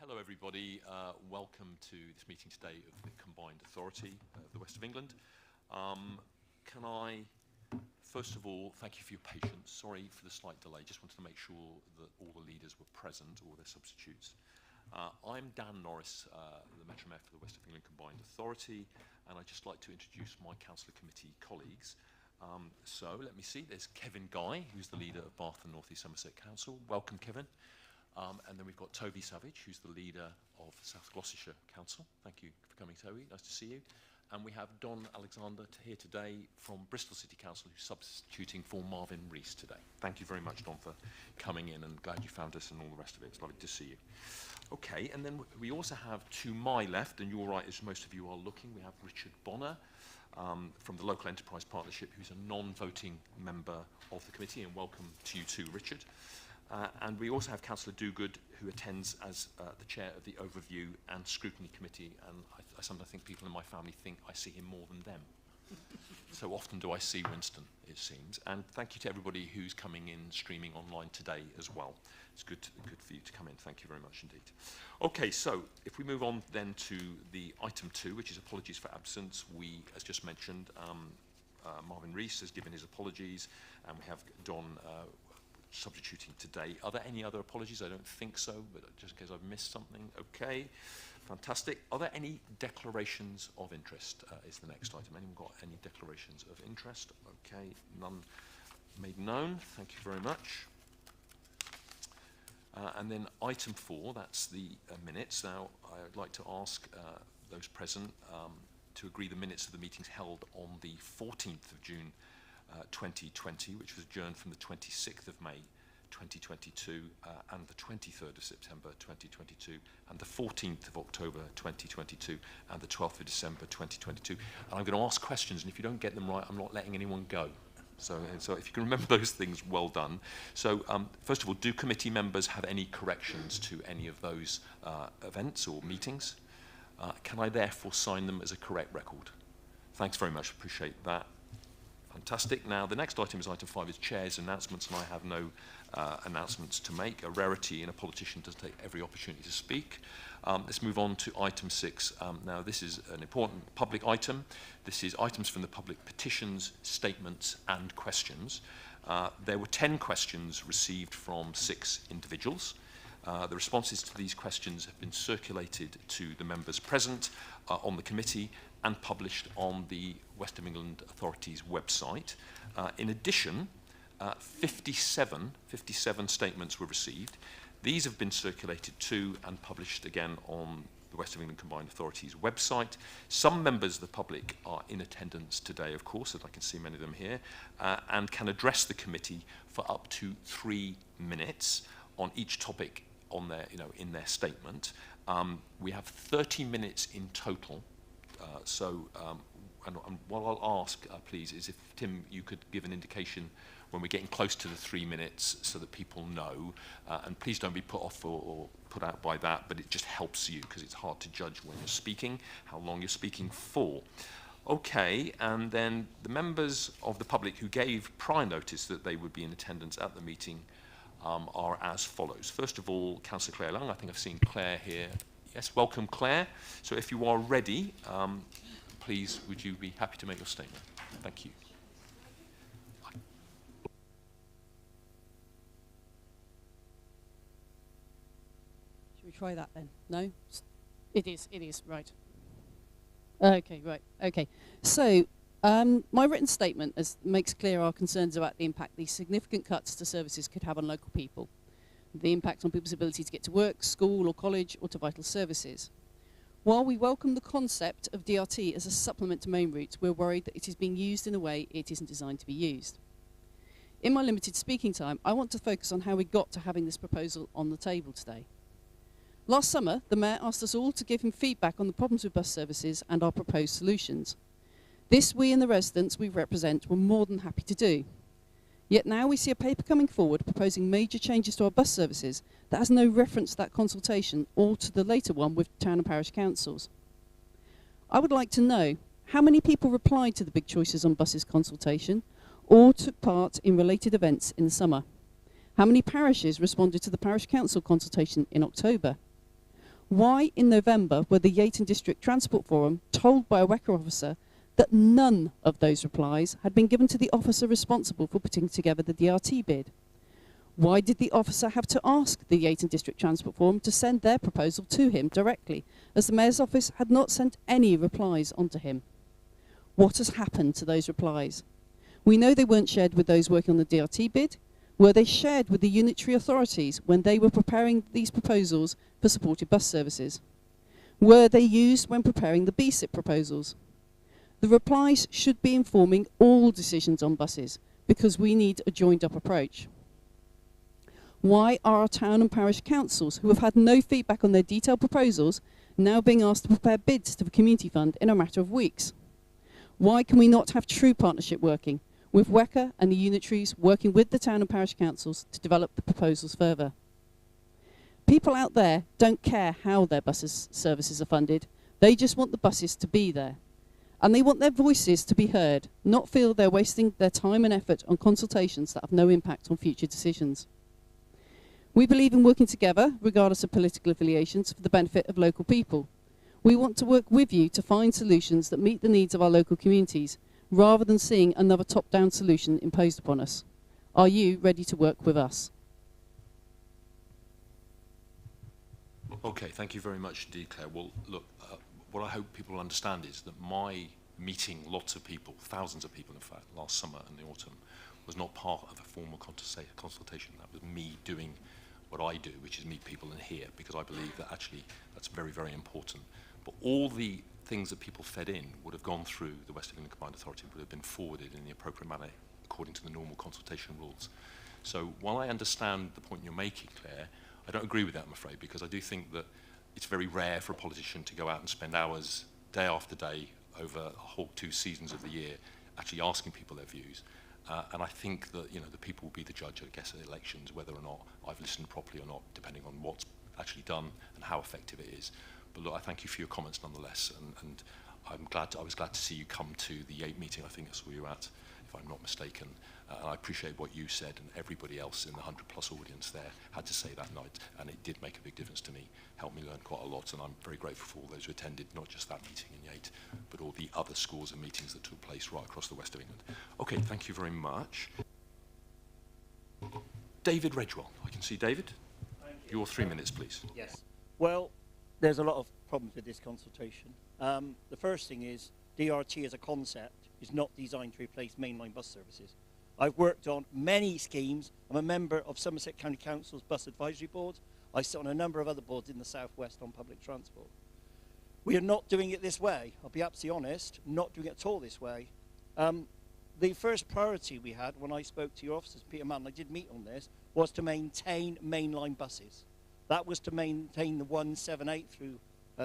Hello everybody, welcome to this meeting today of the Combined Authority of the West of England. Can I, first of all, thank you for your patience. Sorry for the slight delay, just wanted to make sure that all the leaders were present, or their substitutes. I'm Dan Norris, the Metro Mayor for the West of England Combined Authority, and I'd just like to introduce my Council Committee colleagues. So let me see, there's Kevin Guy, who's the leader of Bath and North East Somerset Council. Welcome, Kevin. And then we've got Toby Savage, who's the leader of South Gloucestershire Council. Thank you for coming, Toby. Nice to see you. And we have Don Alexander here today from Bristol City Council, who's substituting for Marvin Rees today. Thank you very much, Don, for coming in, and glad you found us and all the rest of it. It's lovely to see you. Okay, and then we also have, to my left, and your right, as most of you are looking, we have Richard Bonner from the Local Enterprise Partnership, who's a non-voting member of the committee, and welcome to you too, Richard. And we also have Councillor Dogood, who attends as the chair of the Overview and Scrutiny Committee, and I sometimes think people in my family think I see him more than them. So often do I see Winston, it seems. And thank you to everybody who's coming in, streaming online today as well. It's good for you to come in. Thank you very much indeed. Okay, so if we move on then to the item 2, which is apologies for absence, we, as just mentioned, Marvin Rees has given his apologies, and we have Don substituting today. Are there any other apologies? I don't think so, but just in case I've missed something. Okay, fantastic. Are there any declarations of interest is the next item. Anyone got any declarations of interest? Okay, none made known. Thank you very much. And then item 4, that's the minutes. Now, I'd like to ask those present to agree the minutes of the meetings held on the 14th of June 2020, which was adjourned from the 26th of May 2022 and the 23rd of September 2022 and the 14th of October 2022 and the 12th of December 2022. And I'm going to ask questions, and if you don't get them right, I'm not letting anyone go. So if you can remember those things, well done. So first of all, do committee members have any corrections to any of those events or meetings? Can I therefore sign them as a correct record? Thanks very much, appreciate that. Fantastic. Now, the next item is item 5, is Chair's announcements, and I have no announcements to make. A rarity in a politician to take every opportunity to speak. Let's move on to item 6. Now, this is an important public item. This is items from the public: petitions, statements, and questions. There were 10 questions received from 6 individuals. The responses to these questions have been circulated to the members present on the committee and published on the West of England Authority's website. In addition, 57 statements were received. These have been circulated to and published again on the West of England Combined Authority's website. Some members of the public are in attendance today, of course, as I can see many of them here, and can address the committee for up to 3 minutes on each topic on their, in their statement. We have 30 minutes in total. And what I'll ask, please, is if, Tim, you could give an indication when we're getting close to the 3 minutes so that people know. And please don't be put off or put out by that, but it just helps you because it's hard to judge when you're speaking, how long you're speaking for. Okay, and then the members of the public who gave prior notice that they would be in attendance at the meeting are as follows. First of all, Councillor Claire Lang. I think I've seen Claire here. Yes, welcome, Claire. So if you are ready, please, would you be happy to make your statement? Thank you. Should we try that then? No? It is, right. Okay, right, okay. So, my written statement makes clear our concerns about the impact these significant cuts to services could have on local people, the impact on people's ability to get to work, school or college, or to vital services. While we welcome the concept of DRT as a supplement to main routes, we're worried that it is being used in a way it isn't designed to be used. In my limited speaking time, I want to focus on how we got to having this proposal on the table today. Last summer, the Mayor asked us all to give him feedback on the problems with bus services and our proposed solutions. This we and the residents we represent were more than happy to do. Yet now we see a paper coming forward proposing major changes to our bus services that has no reference to that consultation or to the later one with town and parish councils. I would like to know how many people replied to the Big Choices on Buses consultation or took part in related events in the summer. How many parishes responded to the parish council consultation in October? Why in November were the Yeighton District Transport Forum told by a WECA officer that none of those replies had been given to the officer responsible for putting together the DRT bid? Why did the officer have to ask the Yeighton District Transport Forum to send their proposal to him directly, as the Mayor's office had not sent any replies onto him? What has happened to those replies? We know they weren't shared with those working on the DRT bid. Were they shared with the unitary authorities when they were preparing these proposals for supported bus services? Were they used when preparing the BSIP proposals? The replies should be informing all decisions on buses, because we need a joined-up approach. Why are our town and parish councils, who have had no feedback on their detailed proposals, now being asked to prepare bids to the community fund in a matter of weeks? Why can we not have true partnership working, with WECA and the unitaries working with the town and parish councils to develop the proposals further? People out there don't care how their buses services are funded. They just want the buses to be there. And they want their voices to be heard, not feel they're wasting their time and effort on consultations that have no impact on future decisions. We believe in working together, regardless of political affiliations, for the benefit of local people. We want to work with you to find solutions that meet the needs of our local communities, rather than seeing another top-down solution imposed upon us. Are you ready to work with us? Okay, thank you very much indeed, Claire. Well, look, what I hope people understand is that my meeting lots of people, thousands of people in fact, last summer and the autumn, was not part of a formal consultation. That was me doing what I do, which is meet people and hear, because I believe that actually that's very, very important. But all the things that people fed in would have gone through the West of England Combined Authority, would have been forwarded in the appropriate manner according to the normal consultation rules. So while I understand the point you're making, Claire, I don't agree with that, I'm afraid, because I do think that it's very rare for a politician to go out and spend hours, day after day, over a whole 2 seasons of the year, actually asking people their views. And I think that the people will be the judge, I guess, at elections, whether or not I've listened properly or not, depending on what's actually done and how effective it is. But look, I thank you for your comments nonetheless, and I was glad to see you come to the Yate meeting. I think that's where you're at, if I'm not mistaken. And I appreciate what you said, and everybody else in the 100+ audience there had to say that night, and it did make a big difference to me, helped me learn quite a lot, and I'm very grateful for all those who attended, not just that meeting in Yate, but all the other scores of meetings that took place right across the West of England. Okay, thank you very much. David Redgewell. I can see David. Your 3 minutes, please. Yes. Well, there's a lot of problems with this consultation. The first thing is DRT as a concept is not designed to replace mainline bus services. I've worked on many schemes. I'm a member of Somerset County Council's Bus Advisory Board. I sit on a number of other boards in the southwest on public transport. We are not doing it this way. I'll be absolutely honest, not doing it at all this way. The first priority we had when I spoke to your officers, Peter Mann, and I did meet on this, was to maintain mainline buses. That was to maintain the 178 through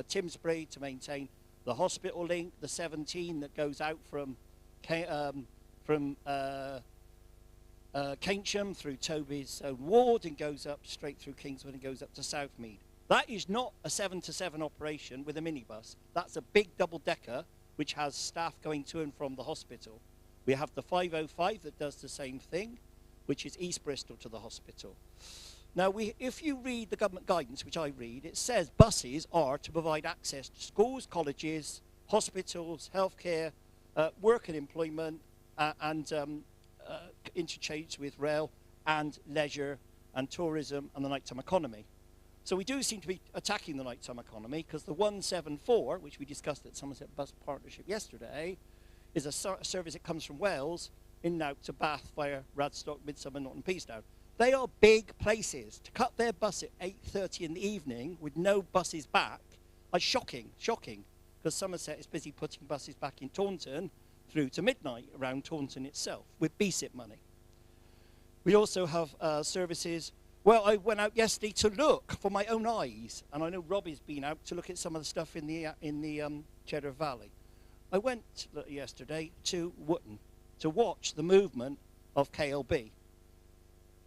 Timsbury, to maintain the hospital link, the 17 that goes out from Keynsham through Toby's own ward and goes up straight through Kingswood and goes up to Southmead. That is not a 7-to-7 operation with a minibus. That's a big double-decker which has staff going to and from the hospital. We have the 505 that does the same thing, which is East Bristol to the hospital. Now, if you read the government guidance, which I read, it says buses are to provide access to schools, colleges, hospitals, healthcare, work and employment, and interchange with rail and leisure and tourism and the nighttime economy. So we do seem to be attacking the nighttime economy, because the 174, which we discussed at Somerset Bus Partnership yesterday, is a service that comes from Wales in and out to Bath via Radstock, Midsummer, Norton, Peacedown. They are big places. To cut their bus at 8:30 in the evening with no buses back is shocking, because Somerset is busy putting buses back in Taunton through to midnight around Taunton itself with BSIP money. We also have services. Well, I went out yesterday to look for my own eyes, and I know Robbie's been out to look at some of the stuff in the Cheddar Valley. I went yesterday to Wootton to watch the movement of KLB,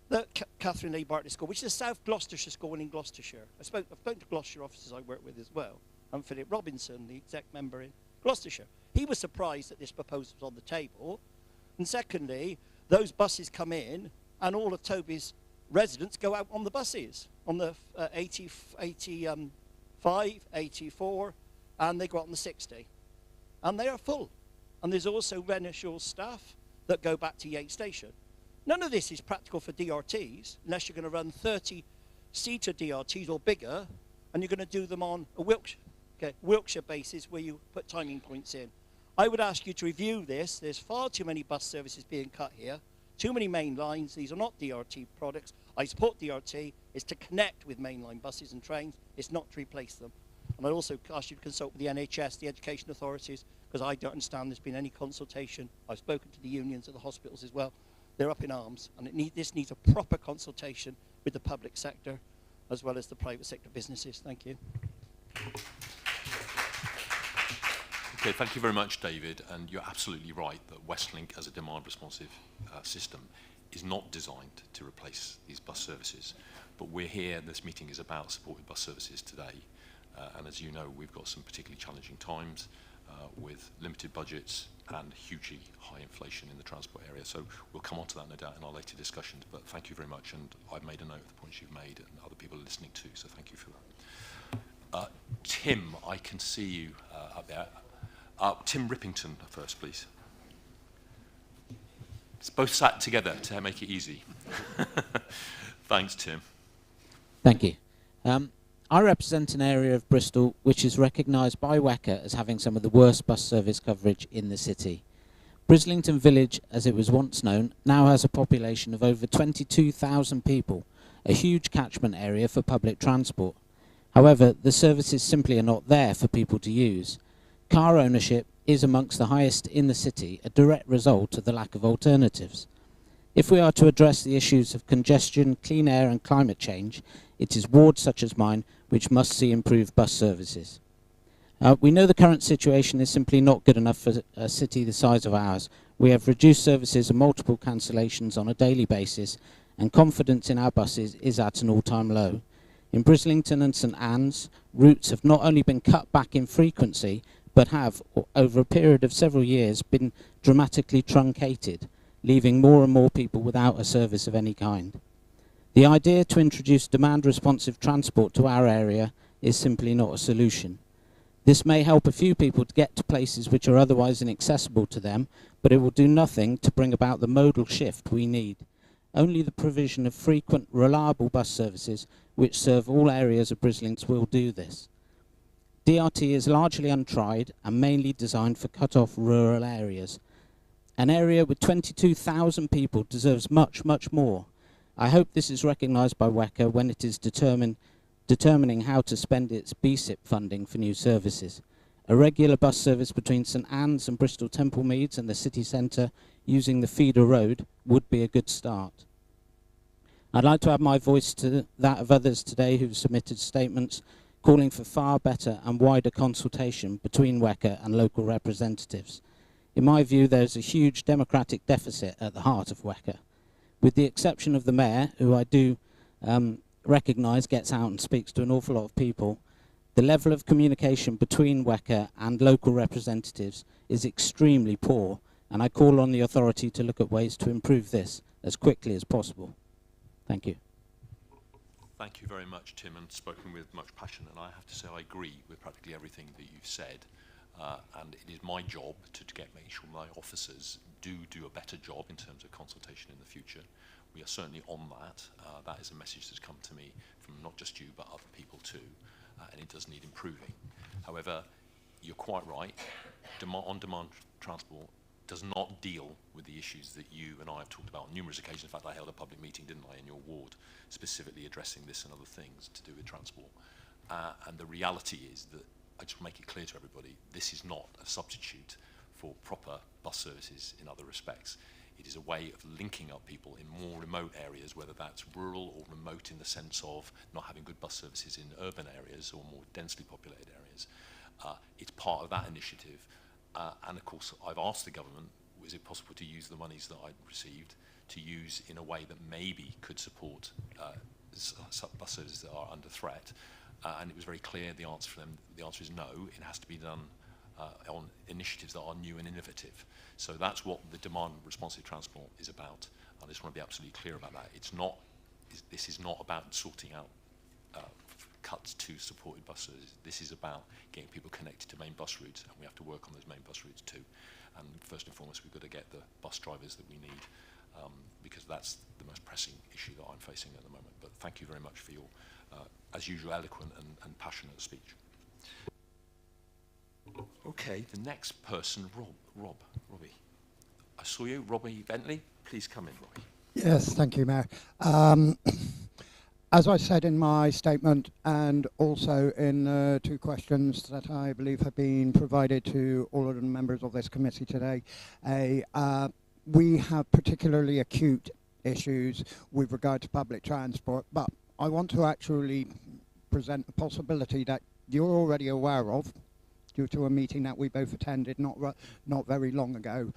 the Catherine Lee Bartlett School, which is a South Gloucestershire school in Gloucestershire. I've spoken to Gloucestershire officers I work with as well. I'm Philip Robinson, the exec member in Gloucestershire. He was surprised that this proposal was on the table. And secondly, those buses come in and all of Toby's residents go out on the buses, on the 80 5, 84, and they go out on the 60. And they are full. And there's also Renishaw staff that go back to Yates Station. None of this is practical for DRTs unless you're going to run 30-seater DRTs or bigger, and you're going to do them on a Wiltshire basis where you put timing points in. I would ask you to review this. There's far too many bus services being cut here, too many main lines. These are not DRT products. I support DRT. It's to connect with mainline buses and trains. It's not to replace them. And I also ask you to consult with the NHS, the education authorities, because I don't understand there's been any consultation. I've spoken to the unions at the hospitals as well. They're up in arms, and this needs a proper consultation with the public sector as well as the private sector businesses. Thank you. Okay, thank you very much, David. And you're absolutely right that Westlink, as a demand-responsive system, is not designed to replace these bus services. But we're here, this meeting is about supporting bus services today. And as you know, we've got some particularly challenging times with limited budgets and hugely high inflation in the transport area. So we'll come on to that, no doubt, in our later discussions. But thank you very much. And I've made a note of the points you've made, and other people are listening too. So thank you for that. Tim, I can see you up there. Tim Rippington first, please. It's both sat together to make it easy. Thanks, Tim. Thank you. I represent an area of Bristol which is recognised by WECA as having some of the worst bus service coverage in the city. Brislington Village, as it was once known, now has a population of over 22,000 people, a huge catchment area for public transport. However, the services simply are not there for people to use. Car ownership is amongst the highest in the city, a direct result of the lack of alternatives. If we are to address the issues of congestion, clean air and climate change, it is wards such as mine which must see improved bus services. We know the current situation is simply not good enough for a city the size of ours. We have reduced services and multiple cancellations on a daily basis, and confidence in our buses is at an all-time low. In Brislington and St Anne's, routes have not only been cut back in frequency, but have, over a period of several years, been dramatically truncated, leaving more and more people without a service of any kind. The idea to introduce demand-responsive transport to our area is simply not a solution. This may help a few people to get to places which are otherwise inaccessible to them, but it will do nothing to bring about the modal shift we need. Only the provision of frequent, reliable bus services which serve all areas of Brislington will do this. DRT is largely untried and mainly designed for cut-off rural areas. An area with 22,000 people deserves much, much more. I hope this is recognised by WECA when it is determining how to spend its BSIP funding for new services. A regular bus service between St Anne's and Bristol Temple Meads and the city centre using the feeder road would be a good start. I'd like to add my voice to that of others today who've submitted statements calling for far better and wider consultation between WECA and local representatives. In my view, there's a huge democratic deficit at the heart of WECA. With the exception of the mayor, who I do recognise gets out and speaks to an awful lot of people, the level of communication between WECA and local representatives is extremely poor, and I call on the authority to look at ways to improve this as quickly as possible. Thank you. Thank you very much, Tim, and spoken with much passion. And I have to say I agree with practically everything that you've said. And it is my job to make sure my officers do a better job in terms of consultation in the future. We are certainly on that. That is a message that's come to me from not just you, but other people too. And it does need improving. However, you're quite right. On-demand transport does not deal with the issues that you and I have talked about on numerous occasions. In fact, I held a public meeting, didn't I, in your ward, specifically addressing this and other things to do with transport. And the reality is that, I just make it clear to everybody, this is not a substitute for proper bus services in other respects. It is a way of linking up people in more remote areas, whether that's rural or remote in the sense of not having good bus services in urban areas or more densely populated areas. It's part of that initiative. And of course, I've asked the government, is it possible to use the monies that I've received to use in a way that maybe could support bus services that are under threat? And it was very clear the answer for them. The answer is no. It has to be done on initiatives that are new and innovative. So that's what the demand-responsive transport is about. I just want to be absolutely clear about that. This is not about sorting out cut to supported bus services. This is about getting people connected to main bus routes, and we have to work on those main bus routes too. And first and foremost, we've got to get the bus drivers that we need, because that's the most pressing issue that I'm facing at the moment. But thank you very much for your, as usual, eloquent and passionate speech. Okay, the next person, Robbie. I saw you, Robbie Bentley. Please come in, Robbie. Yes, thank you, Mayor. As I said in my statement, and also in 2 questions that I believe have been provided to all of the members of this committee today, we have particularly acute issues with regard to public transport, but I want to actually present a possibility that you're already aware of, due to a meeting that we both attended not very long ago,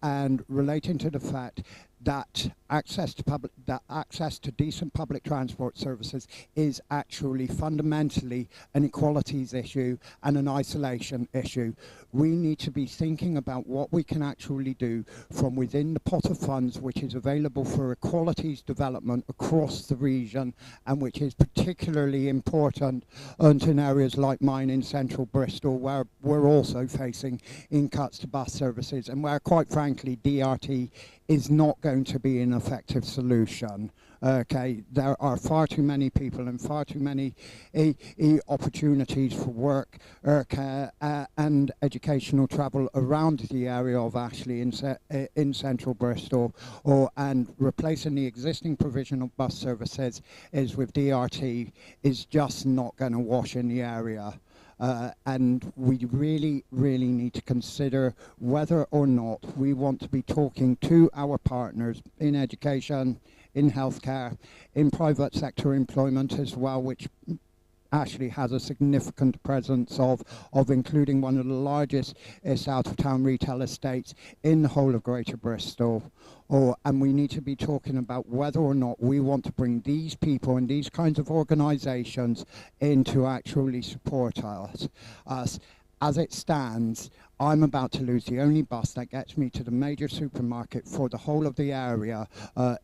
and relating to the fact that access to decent public transport services is actually fundamentally an equalities issue and an isolation issue. We need to be thinking about what we can actually do from within the pot of funds which is available for equalities development across the region, and which is particularly important in areas like mine in central Bristol, where we're also facing in cuts to bus services, and where quite frankly DRT is not going to be an effective solution. Okay, there are far too many people and far too many opportunities for work and educational travel around the area of Ashley in central Bristol, and replacing the existing provision of bus services with DRT is just not going to wash in the area. And we really, really need to consider whether or not we want to be talking to our partners in education, in healthcare, in private sector employment as well, which Ashley has a significant presence of including one of the largest out-of-town retail estates in the whole of Greater Bristol. And we need to be talking about whether or not we want to bring these people and these kinds of organisations in to actually support us. As it stands, I'm about to lose the only bus that gets me to the major supermarket for the whole of the area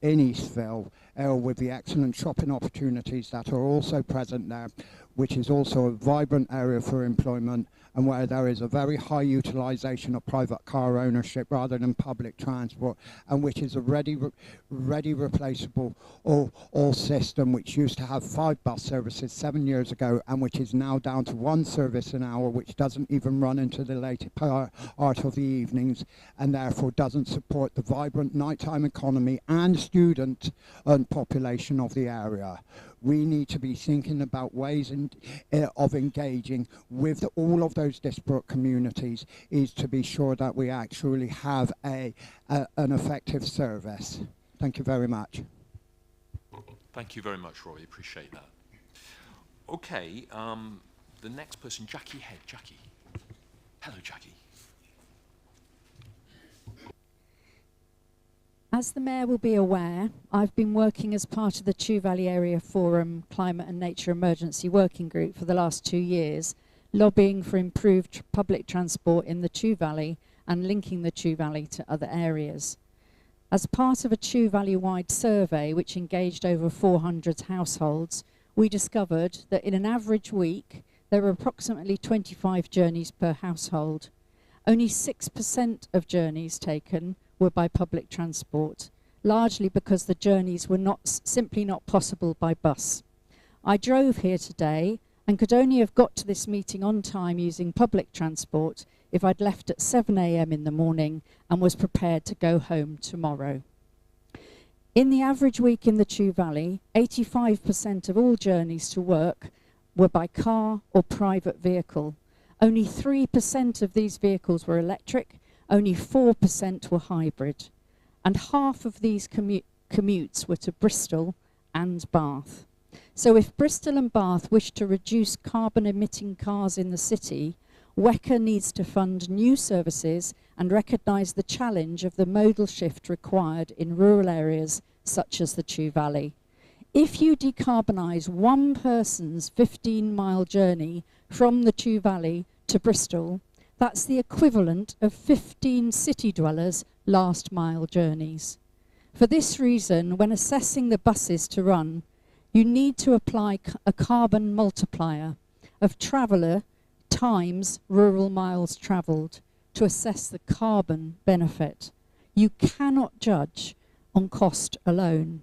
in Eastville, with the excellent shopping opportunities that are also present there, which is also a vibrant area for employment, and where there is a very high utilisation of private car ownership rather than public transport, and which is a ready replaceable all system, which used to have 5 bus services 7 years ago, and which is now down to 1 service an hour, which doesn't even run into the later part of the evenings, and therefore doesn't support the vibrant nighttime economy and student population of the area. We need to be thinking about ways of engaging with all of those disparate communities, is to be sure that we actually have an effective service. Thank you very much. Thank you very much, Roy. Appreciate that. Okay, the next person, Jackie Head. Jackie. Hello, Jackie. As the Mayor will be aware, I've been working as part of the Chew Valley Area Forum Climate and Nature Emergency Working Group for the last 2 years, lobbying for improved public transport in the Chew Valley and linking the Chew Valley to other areas. As part of a Chew Valley-wide survey which engaged over 400 households, we discovered that in an average week there were approximately 25 journeys per household. Only 6% of journeys taken were by public transport, largely because the journeys were simply not possible by bus. I drove here today and could only have got to this meeting on time using public transport if I'd left at 7 a.m. in the morning and was prepared to go home tomorrow. In the average week in the Chew Valley, 85% of all journeys to work were by car or private vehicle. Only 3% of these vehicles were electric, only 4% were hybrid, and half of these commutes were to Bristol and Bath. So if Bristol and Bath wish to reduce carbon-emitting cars in the city, WECA needs to fund new services and recognise the challenge of the modal shift required in rural areas such as the Chew Valley. If you decarbonise one person's 15-mile journey from the Chew Valley to Bristol, that's the equivalent of 15 city dwellers' last mile journeys. For this reason, when assessing the buses to run, you need to apply a carbon multiplier of traveller times rural miles travelled to assess the carbon benefit. You cannot judge on cost alone.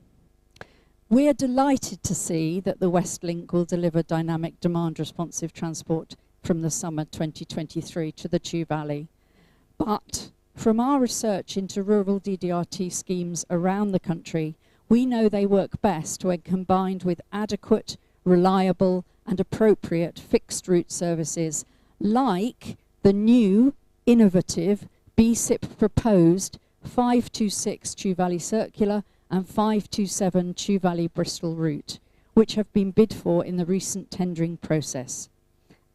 We are delighted to see that the West Link will deliver dynamic demand responsive transport from the summer 2023 to the Chew Valley. But from our research into rural DDRT schemes around the country, we know they work best when combined with adequate, reliable and appropriate fixed route services like the new, innovative, BSIP proposed 526 Chew Valley Circular and 527 Chew Valley Bristol route, which have been bid for in the recent tendering process,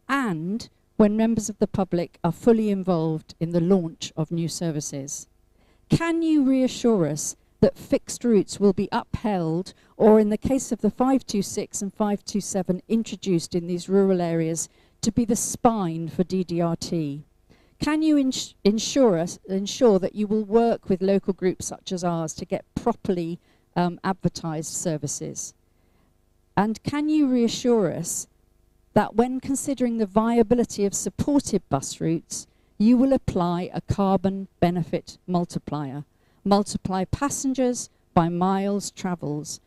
and when members of the public are fully involved in the launch of new services. Can you reassure us that fixed routes will be upheld, or in the case of the 526 and 527 introduced in these rural areas, to be the spine for DDRT? Can you ensure that you will work with local groups such as ours to get properly advertised services? And can you reassure us that when considering the viability of supported bus routes, you will apply a carbon benefit multiplier? Multiply passengers by miles travelled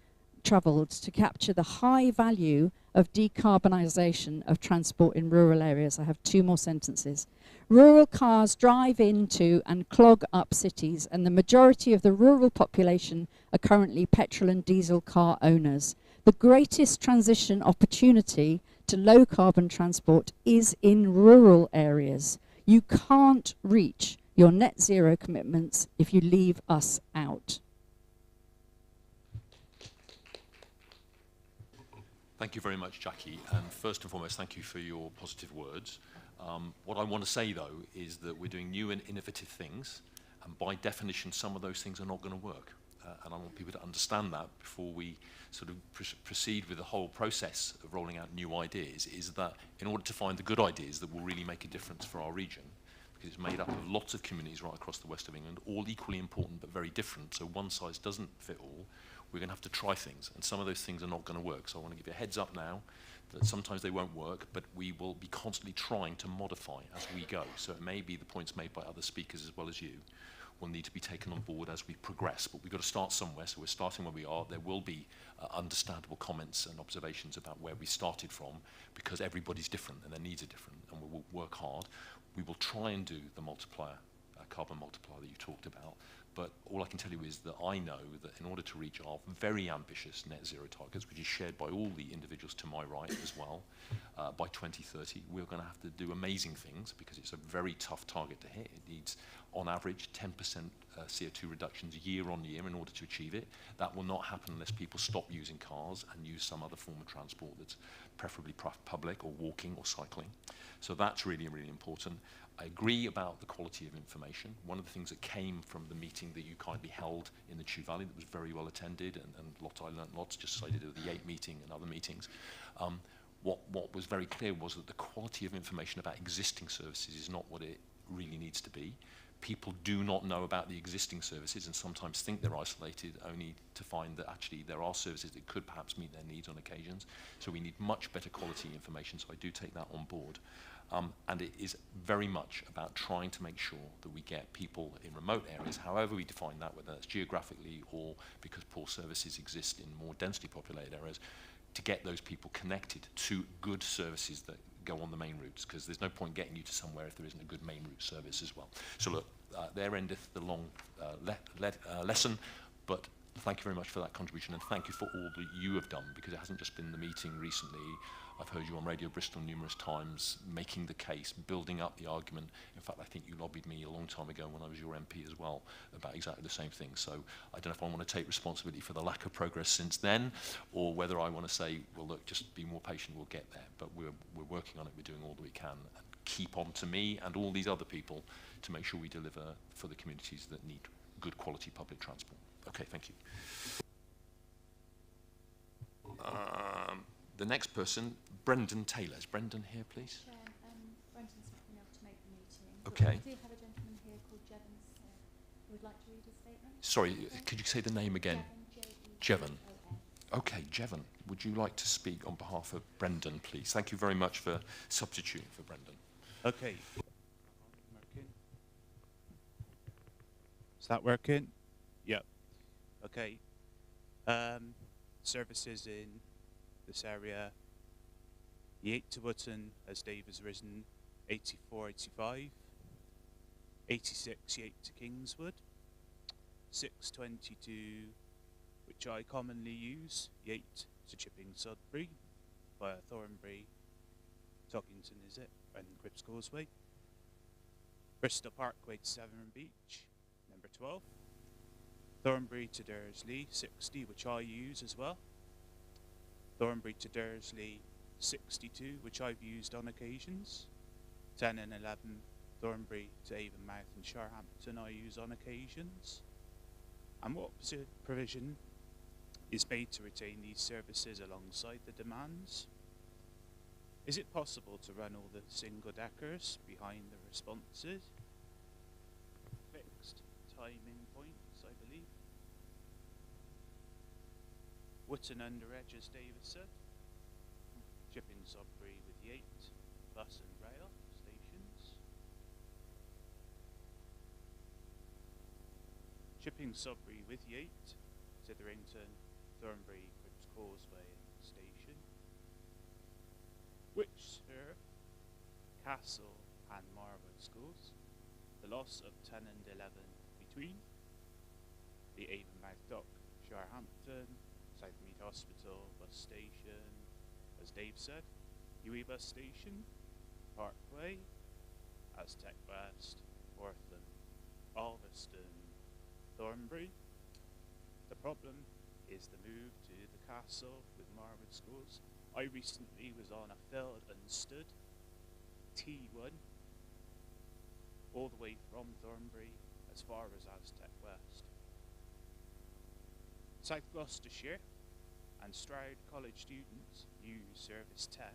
to capture the high value of decarbonisation of transport in rural areas. I have 2 more sentences. Rural cars drive into and clog up cities, and the majority of the rural population are currently petrol and diesel car owners. The greatest transition opportunity to low carbon transport is in rural areas. You can't reach your net zero commitments if you leave us out. Thank you very much, Jackie. And first and foremost, thank you for your positive words. What I want to say, though, is that we're doing new and innovative things, and by definition, some of those things are not going to work. And I want people to understand that before we sort of proceed with the whole process of rolling out new ideas, is that in order to find the good ideas that will really make a difference for our region, because it's made up of lots of communities right across the west of England, all equally important but very different, so one size doesn't fit all, we're going to have to try things, and some of those things are not going to work. So I want to give you a heads up now that sometimes they won't work, but we will be constantly trying to modify as we go. So it may be the points made by other speakers as well as you will need to be taken on board as we progress, but we've got to start somewhere, so we're starting where we are. There will be understandable comments and observations about where we started from, because everybody's different and their needs are different, and we will work hard. We will try and do the multiplier, carbon multiplier that you talked about, but all I can tell you is that I know that in order to reach our very ambitious net zero targets, which is shared by all the individuals to my right as well, by 2030, we're going to have to do amazing things, because it's a very tough target to hit. It needs, on average, 10% CO2 reductions year on year in order to achieve it. That will not happen unless people stop using cars and use some other form of transport that's preferably public or walking or cycling. So that's really, really important. I agree about the quality of information. One of the things that came from the meeting that you kindly held in the Chew Valley that was very well attended, and I learned lots, just as I did at the 8 meeting and other meetings, what was very clear was that the quality of information about existing services is not what it really needs to be. People do not know about the existing services and sometimes think they're isolated, only to find that actually there are services that could perhaps meet their needs on occasions. So we need much better quality information, so I do take that on board. And it is very much about trying to make sure that we get people in remote areas, however we define that, whether that's geographically or because poor services exist in more densely populated areas, to get those people connected to good services that go on the main routes, because there's no point getting you to somewhere if there isn't a good main route service as well. So look, there endeth the long lesson, but thank you very much for that contribution, and thank you for all that you have done, because it hasn't just been the meeting recently. I've heard you on Radio Bristol numerous times making the case, building up the argument. In fact, I think you lobbied me a long time ago when I was your MP as well about exactly the same thing. So I don't know if I want to take responsibility for the lack of progress since then, or whether I want to say, well, look, just be more patient, we'll get there. But we're working on it, we're doing all that we can. And keep on to me and all these other people to make sure we deliver for the communities that need good quality public transport. Okay, thank you. The next person, Brendan Taylor. Is Brendan here, please? Chair, Brendan's not been able to make the meeting. Okay. We do have a gentleman here called Jevon who would like to read his statement. Sorry, could you say the name again? Jevon, Jevon. Okay, Jevon, would you like to speak on behalf of Brendan, please? Thank you very much for substituting for Brendan. Okay. Working. Is that working? Yep. Okay. Services in this area. The 8 to Wootton, as Dave has risen, 84, 85. 86, 8 to Kingswood. 622, which I commonly use, 8 to Chipping Sudbury, via Thornbury, Tockington is it, and Cripps Causeway. Bristol Parkway to Severn Beach, number 12. Thornbury to Dursley, 60, which I use as well. Thornbury to Dursley, 62, which I've used on occasions. 10 and 11, Thornbury to Avonmouth and Sharhampton I use on occasions. And what provision is made to retain these services alongside the demands? Is it possible to run all the single deckers behind the responses? Fixed timing points, I believe. Wootton under Edges Davison. Chipping Sudbury with the 8 bus and rail stations. Chipping Sudbury with the 8, Titherington, Thornbury, Cripps Causeway station. Which serve Castle and Marwood schools. The loss of 10 and 11 between. The Avonmouth Dock, Sharhampton, Southmead Hospital bus station, as Dave said, UE bus station, Parkway, Aztec West, Wortham, Alveston, Thornbury. The problem is the move to the castle with Marwood schools. I recently was on a field and stood T1 all the way from Thornbury as far as Aztec West. South Gloucestershire and Stroud College students use Service 10.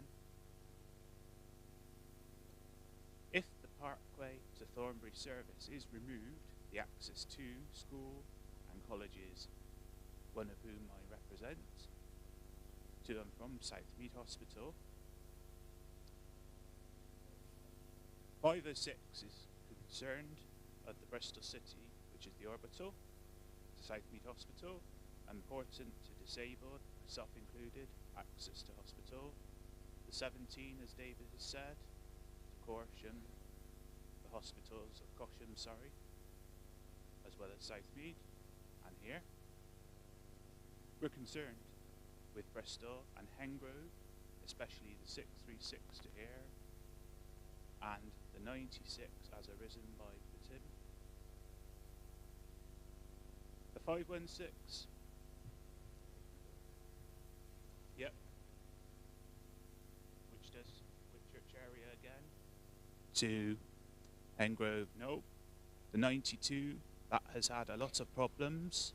If the Parkway to Thornbury service is removed, the access to school and colleges, one of whom I represent, to and from Southmead Hospital. 506 is concerned of the Bristol City, which is the orbital, to Southmead Hospital, important to disabled, myself included, access to hospital. The 17, as David has said, to Corsham, the hospitals of Cosham, sorry, as well as Southmead, and here. We're concerned with Bristol and Hengrove, especially the 636 to Ayr, and the 96 as arisen by Tim. The 516. Yep. Whitchurch area again. To Hengrove, no. The 92, that has had a lot of problems.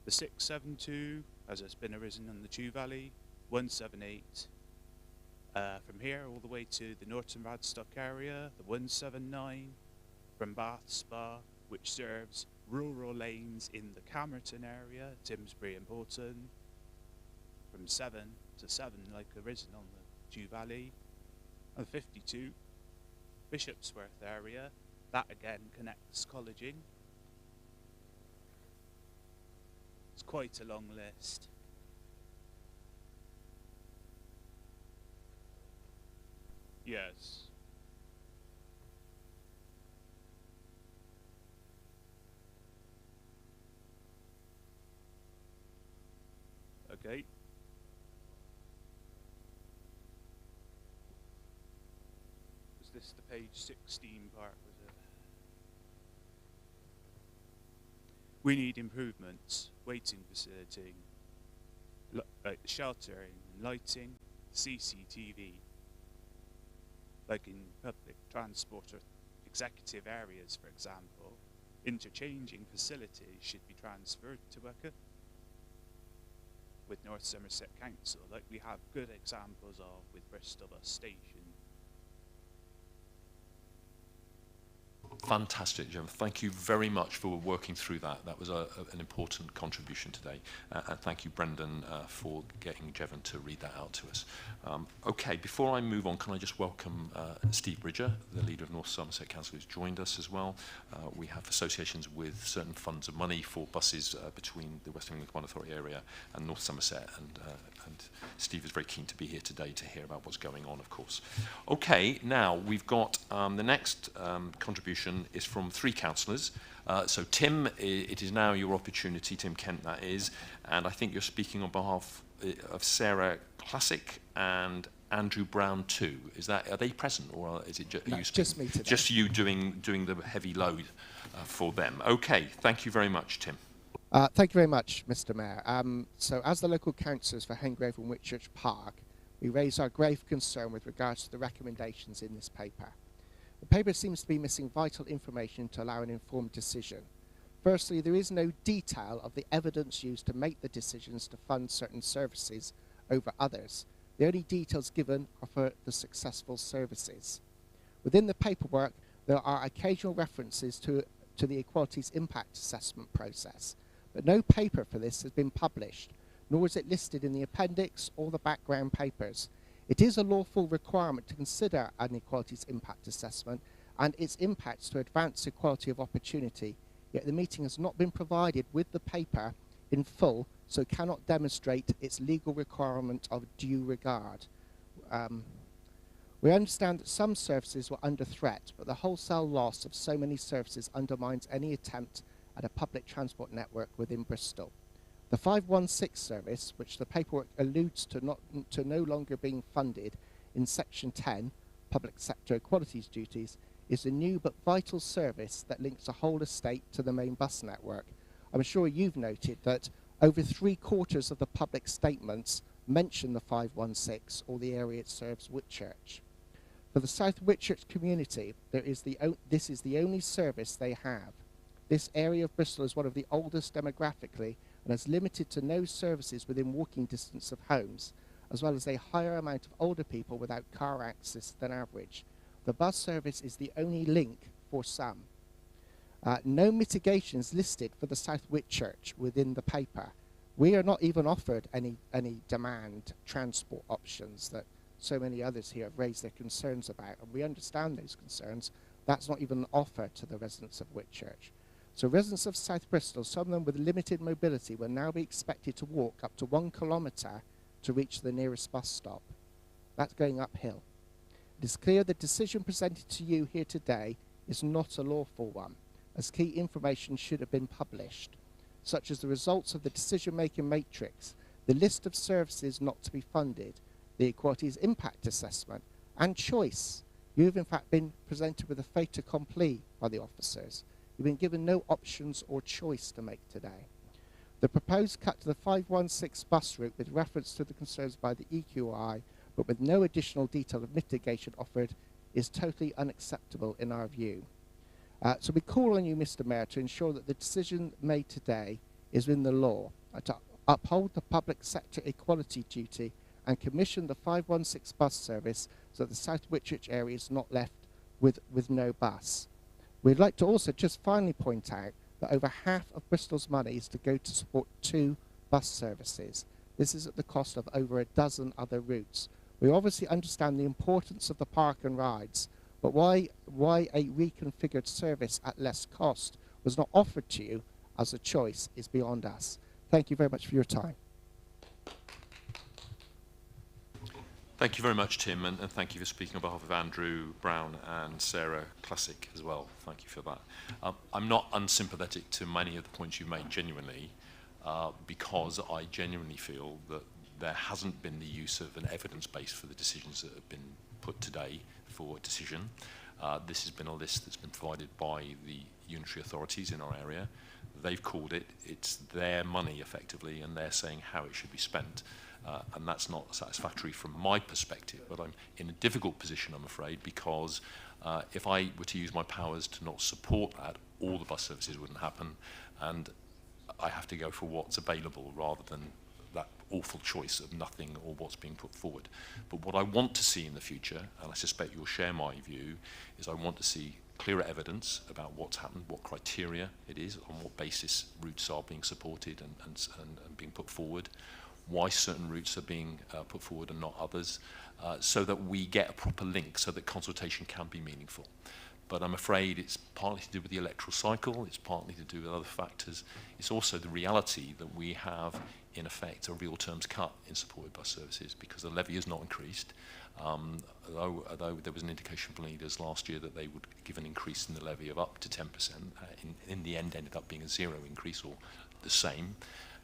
The 672, as has been arisen in the Chew Valley. 178, from here all the way to the Norton Radstock area. The 179 from Bath Spa, which serves rural lanes in the Camerton area, Timsbury and Porton. From 7 to 7, like arisen on the Chew Valley. And 52, Bishopsworth area, that again connects colleging. It's quite a long list. Yes. Okay. Was this the page 16 part, was it? We need improvements, waiting facility, sheltering, lighting, CCTV, like in public transport or executive areas, for example. Interchanging facilities should be transferred to Wicker with North Somerset Council, like we have good examples of with Bristol Bus Station. Fantastic, Jim. Thank you very much for working through that. That was an important contribution today. And thank you, Brendan, for getting Jevon to read that out to us. Okay, before I move on, can I just welcome Steve Bridger, the leader of North Somerset Council, who's joined us as well. We have associations with certain funds of money for buses between the West England Combined Authority area and North Somerset, and Steve is very keen to be here today to hear about what's going on, of course. Okay, now we've got the next contribution is from three councillors. So Tim, it is now your opportunity, Tim Kent that is, and I think you're speaking on behalf of Sarah Classic and Andrew Brown too. Are they present, or is it No, just me today. Just you doing the heavy load for them? Okay, thank you very much, Tim. Thank you very much, Mr. Mayor. So as the local councillors for Hengrave and Whitchurch Park, we raise our grave concern with regards to the recommendations in this paper. The paper seems to be missing vital information to allow an informed decision. Firstly, there is no detail of the evidence used to make the decisions to fund certain services over others. The only details given are for the successful services. Within the paperwork, there are occasional references to the Equalities Impact Assessment process, but no paper for this has been published, nor is it listed in the appendix or the background papers. It is a lawful requirement to consider an Equalities Impact Assessment and its impacts to advance equality of opportunity, yet the meeting has not been provided with the paper in full, so cannot demonstrate its legal requirement of due regard. We understand that some services were under threat, but the wholesale loss of so many services undermines any attempt at a public transport network within Bristol. The 516 service, which the paperwork alludes to no longer being funded in Section 10, Public Sector Equalities Duties, is a new but vital service that links the whole estate to the main bus network. I'm sure you've noted that over 3/4 of the public statements mention the 516 or the area it serves, Whitchurch. For the South Whitchurch community, this is the only service they have. This area of Bristol is one of the oldest demographically and has limited to no services within walking distance of homes, as well as a higher amount of older people without car access than average. The bus service is the only link for some. No mitigations listed for the South Whitchurch within the paper. We are not even offered any demand transport options that so many others here have raised their concerns about, and we understand those concerns. That's not even an offer to the residents of Whitchurch. So residents of South Bristol, some of them with limited mobility, will now be expected to walk up to 1 kilometre to reach the nearest bus stop. That's going uphill. It is clear the decision presented to you here today is not a lawful one, as key information should have been published, such as the results of the decision-making matrix, the list of services not to be funded, the Equalities Impact Assessment, and choice. You have in fact been presented with a fait accompli by the officers. You've been given no options or choice to make today. The proposed cut to the 516 bus route with reference to the concerns by the EQI, but with no additional detail of mitigation offered, is totally unacceptable in our view. So we call on you, Mr. Mayor, to ensure that the decision made today is within the law, to uphold the public sector equality duty and commission the 516 bus service so that the South Whitchurch area is not left with no bus. We'd like to also just finally point out that over half of Bristol's money is to go to support 2 bus services. This is at the cost of over a dozen other routes. We obviously understand the importance of the park and rides, but why a reconfigured service at less cost was not offered to you as a choice is beyond us. Thank you very much for your time. Thank you very much, Tim, and thank you for speaking on behalf of Andrew Brown and Sarah Classic as well. Thank you for that. I'm not unsympathetic to many of the points you made, genuinely, because I genuinely feel that there hasn't been the use of an evidence base for the decisions that have been put today for a decision. This has been a list that's been provided by the unitary authorities in our area. They've called it, it's their money effectively, and they're saying how it should be spent. And that's not satisfactory from my perspective, but I'm in a difficult position, I'm afraid, because if I were to use my powers to not support that, all the bus services wouldn't happen, and I have to go for what's available rather than that awful choice of nothing or what's being put forward. But what I want to see in the future, and I suspect you'll share my view, is I want to see clearer evidence about what's happened, what criteria it is, on what basis routes are being supported and being put forward, why certain routes are being put forward and not others, so that we get a proper link, so that consultation can be meaningful. But I'm afraid it's partly to do with the electoral cycle, it's partly to do with other factors. It's also the reality that we have, in effect, a real terms cut in supported bus services because the levy has not increased. Although there was an indication from leaders last year that they would give an increase in the levy of up to 10%, in the end ended up being a zero increase or the same.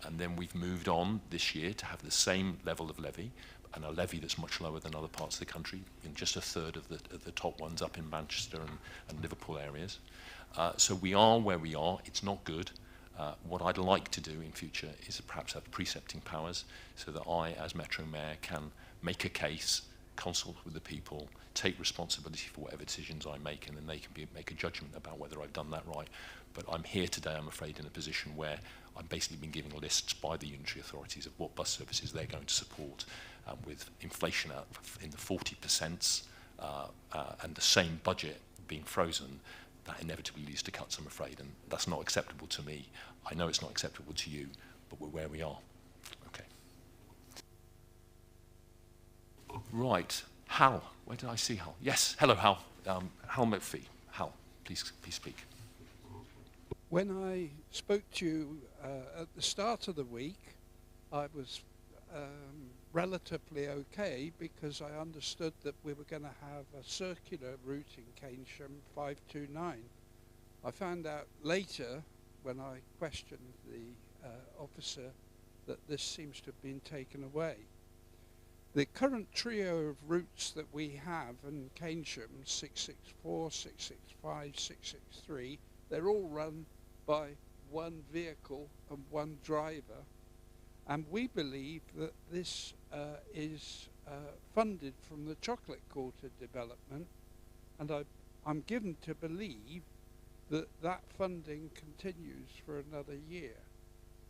And then we've moved on this year to have the same level of levy, and a levy that's much lower than other parts of the country, in just a third of the top ones up in Manchester and Liverpool areas. So we are where we are. It's not good. What I'd like to do in future is perhaps have precepting powers so that I, as Metro Mayor, can make a case, consult with the people, take responsibility for whatever decisions I make, and then they can make a judgment about whether I've done that right. But I'm here today, I'm afraid, in a position where I've basically been given lists by the unitary authorities of what bus services they're going to support, with inflation in the 40% and the same budget being frozen. That inevitably leads to cuts, I'm afraid, and that's not acceptable to me. I know it's not acceptable to you, but we're where we are. Okay. Right, Hal. Where did I see Hal? Yes, hello, Hal. Hal McPhee. Hal, please speak. When I spoke to you at the start of the week, I was relatively okay because I understood that we were going to have a circular route in Keynsham 529. I found out later when I questioned the officer that this seems to have been taken away. The current trio of routes that we have in Keynsham, 664, 665, 663, they're all run by one vehicle and one driver. And we believe that this is funded from the Chocolate Quarter development, and I'm given to believe that that funding continues for another year,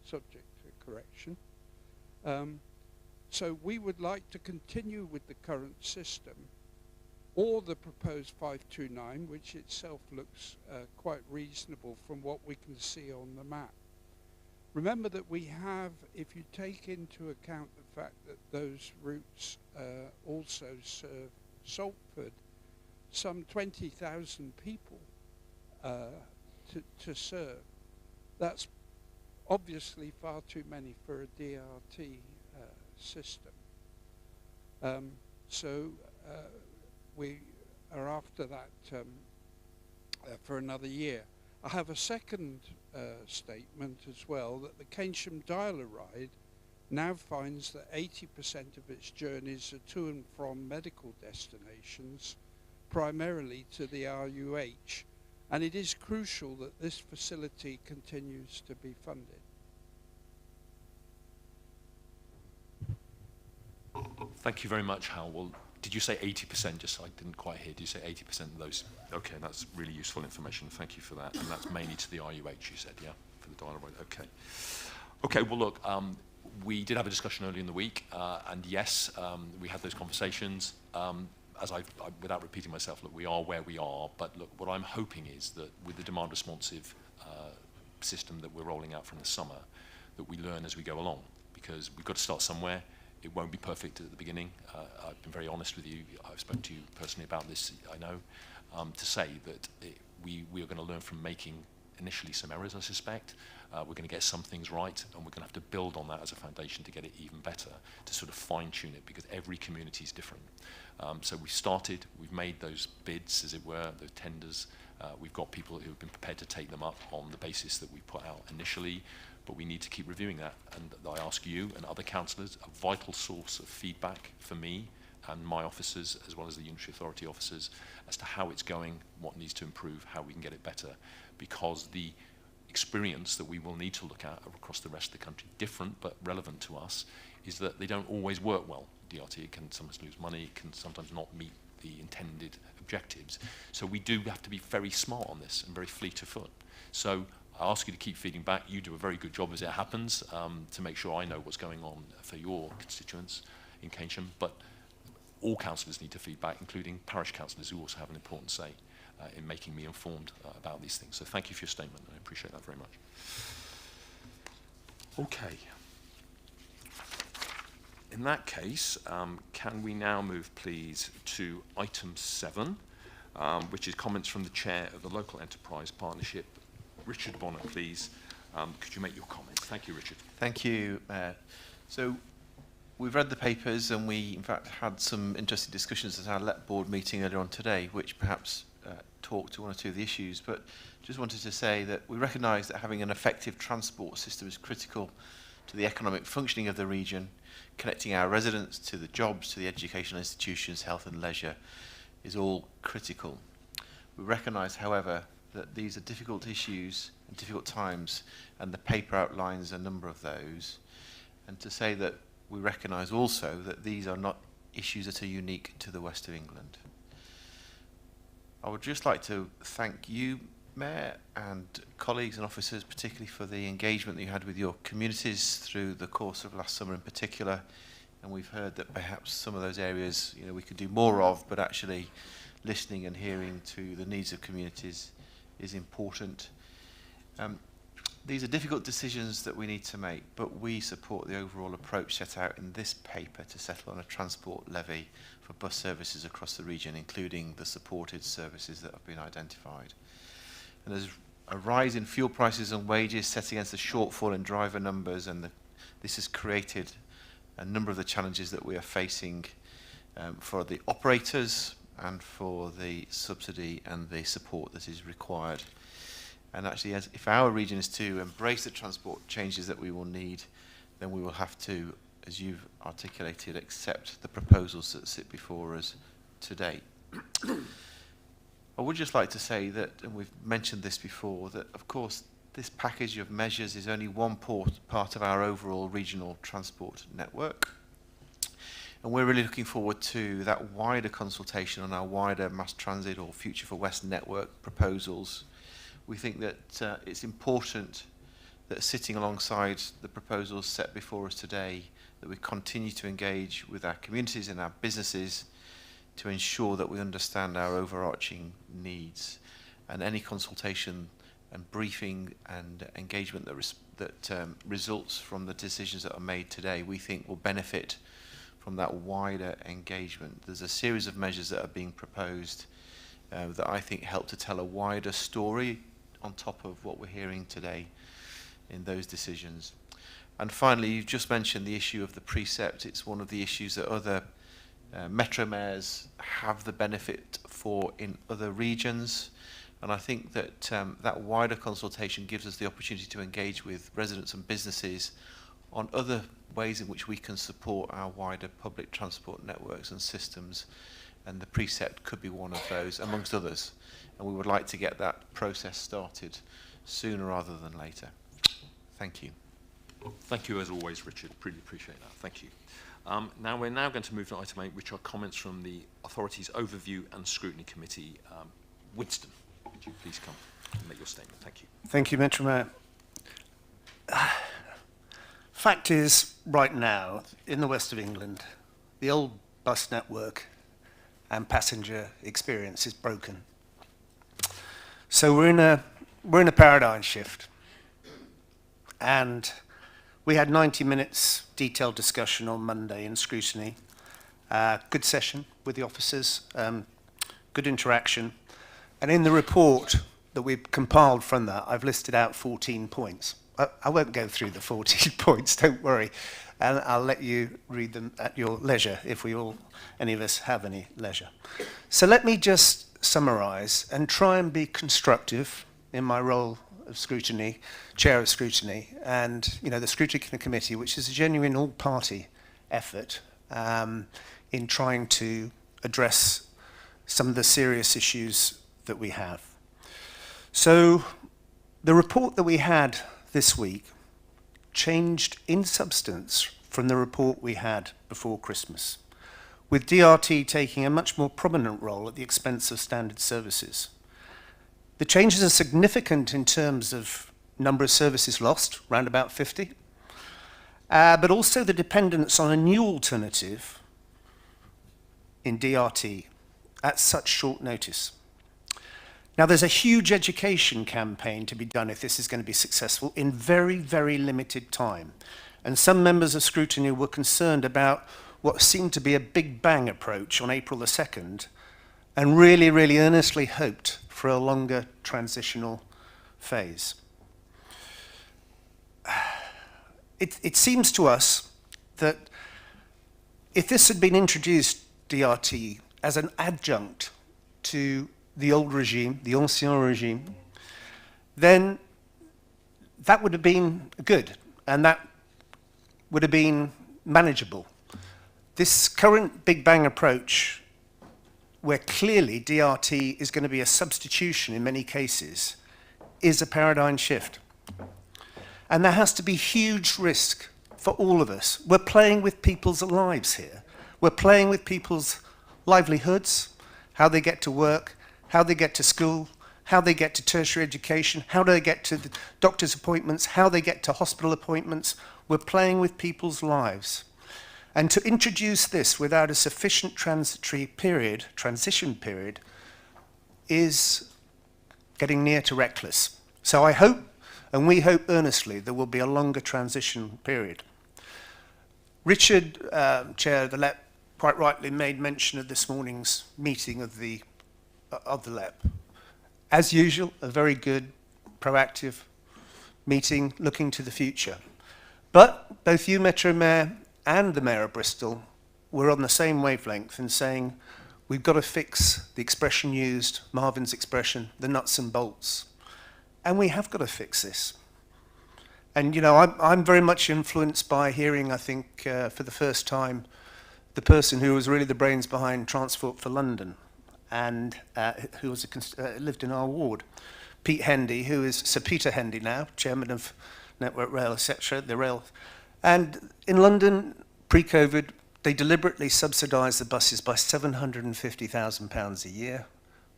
subject to correction. So we would like to continue with the current system, or the proposed 529, which itself looks quite reasonable from what we can see on the map. Remember that we have, if you take into account the fact that those routes also serve Salford, some 20,000 people to serve. That's obviously far too many for a DRT system. So we are after that for another year. I have a second statement as well, that the Keynsham Dialer ride now finds that 80% of its journeys are to and from medical destinations, primarily to the RUH, and it is crucial that this facility continues to be funded. Thank you very much, Hal. Well, did you say 80%? Just so I didn't quite hear. Did you say 80% of those? Okay, that's really useful information. Thank you for that. And that's mainly to the RUH, you said, yeah, for the dialogue. Okay. Okay, well, look, we did have a discussion earlier in the week, and yes, we had those conversations. Without repeating myself, look, we are where we are, but look, what I'm hoping is that with the demand responsive system that we're rolling out from the summer, that we learn as we go along, because we've got to start somewhere. It won't be perfect at the beginning. I've been very honest with you. I've spoken to you personally about this, I know, to say that we are going to learn from making initially some errors, I suspect. We're going to get some things right, and we're going to have to build on that as a foundation to get it even better, to sort of fine-tune it, because every community is different. So we've started, we've made those bids, as it were, those tenders. We've got people who have been prepared to take them up on the basis that we put out initially, but we need to keep reviewing that. And I ask you and other councillors, a vital source of feedback for me and my officers, as well as the unitary authority officers, as to how it's going, what needs to improve, how we can get it better. Because the experience that we will need to look at across the rest of the country, different but relevant to us, is that they don't always work well. DRT, it can sometimes lose money, it can sometimes not meet the intended objectives. So we do have to be very smart on this and very fleet of foot. So I ask you to keep feeding back. You do a very good job as it happens to make sure I know what's going on for your constituents in Keynsham, but all councillors need to feed back, including parish councillors who also have an important say. in making me informed about these things. So thank you for your statement. I appreciate that very much. Okay. In that case, can we now move, please, to item 7, which is comments from the chair of the Local Enterprise Partnership. Richard Bonner, please. Could you make your comments? Thank you, Richard. Thank you, Mayor. So we've read the papers, and we, in fact, had some interesting discussions at our LEP board meeting earlier on today, which perhaps talked to one or two of the issues. But just wanted to say that we recognise that having an effective transport system is critical to the economic functioning of the region. Connecting our residents to the jobs, to the educational institutions, health and leisure is all critical. We recognise, however, that these are difficult issues and difficult times, and the paper outlines a number of those. And to say that we recognise also that these are not issues that are unique to the West of England. I would just like to thank you, Mayor, and colleagues and officers, particularly for the engagement that you had with your communities through the course of last summer in particular. And we've heard that perhaps some of those areas, you know, we could do more of, but actually listening and hearing to the needs of communities is important. These are difficult decisions that we need to make, but we support the overall approach set out in this paper to settle on a transport levy for bus services across the region, including the supported services that have been identified. And there's a rise in fuel prices and wages set against the shortfall in driver numbers, and this has created a number of the challenges that we are facing for the operators and for the subsidy and the support that is required. And actually, if our region is to embrace the transport changes that we will need, then we will have to, as you've articulated, accept the proposals that sit before us today. I would just like to say that, and we've mentioned this before, that of course this package of measures is only one part of our overall regional transport network. And we're really looking forward to that wider consultation on our wider mass transit or Future for West network proposals. We think that it's important that sitting alongside the proposals set before us today, that we continue to engage with our communities and our businesses to ensure that we understand our overarching needs. And any consultation and briefing and engagement that results from the decisions that are made today, we think will benefit from that wider engagement. There's a series of measures that are being proposed that I think help to tell a wider story on top of what we're hearing today in those decisions. And finally, you've just mentioned the issue of the precept. It's one of the issues that other metro mayors have the benefit for in other regions. And I think that that wider consultation gives us the opportunity to engage with residents and businesses on other ways in which we can support our wider public transport networks and systems. And the precept could be one of those, amongst others. And we would like to get that process started sooner rather than later. Thank you. Thank you as always, Richard. Really appreciate that. Thank you. Now we're going to move to item 8, which are comments from the Authorities Overview and Scrutiny Committee. Winston, would you please come and make your statement? Thank you. Thank you, Metro Mayor. Fact is, right now, in the West of England, the old bus network and passenger experience is broken. So we're in a paradigm shift. And we had 90 minutes detailed discussion on Monday in Scrutiny. Good session with the officers, good interaction. And in the report that we've compiled from that, I've listed out 14 points. I won't go through the 14 points, don't worry. And I'll let you read them at your leisure, if any of us have any leisure. So let me just summarise and try and be constructive in my role of Scrutiny, Chair of Scrutiny, and the Scrutiny Committee, which is a genuine all-party effort in trying to address some of the serious issues that we have. So the report that we had this week changed in substance from the report we had before Christmas, with DRT taking a much more prominent role at the expense of standard services. The changes are significant in terms of number of services lost, around about 50, but also the dependence on a new alternative in DRT at such short notice. Now, there's a huge education campaign to be done if this is going to be successful in very, very limited time. And some members of Scrutiny were concerned about what seemed to be a big bang approach on April the 2nd, and really, really earnestly hoped for a longer transitional phase. It seems to us that if this had been introduced, DRT, as an adjunct to the old regime, the ancien regime, then that would have been good, and that would have been manageable. This current Big Bang approach, where clearly DRT is going to be a substitution in many cases, is a paradigm shift. And there has to be huge risk for all of us. We're playing with people's lives here. We're playing with people's livelihoods, how they get to work, how they get to school, how they get to tertiary education, how they get to the doctor's appointments, how they get to hospital appointments. We're playing with people's lives. And to introduce this without a sufficient transition period, is getting near to reckless. So I hope, and we hope earnestly, there will be a longer transition period. Richard, Chair of the LEP, quite rightly made mention of this morning's meeting of the LEP. As usual, a very good, proactive meeting looking to the future. But both you, Metro Mayor, and the Mayor of Bristol were on the same wavelength in saying we've got to fix the expression used, Marvin's expression, the nuts and bolts. And we have got to fix this. And, you know, I'm very much influenced by hearing, I think, for the first time, the person who was really the brains behind Transport for London and who was lived in our ward, Pete Hendy, who is Sir Peter Hendy now, chairman of Network Rail, etc., the rail. And in London, pre-COVID, they deliberately subsidised the buses by £750,000 a year,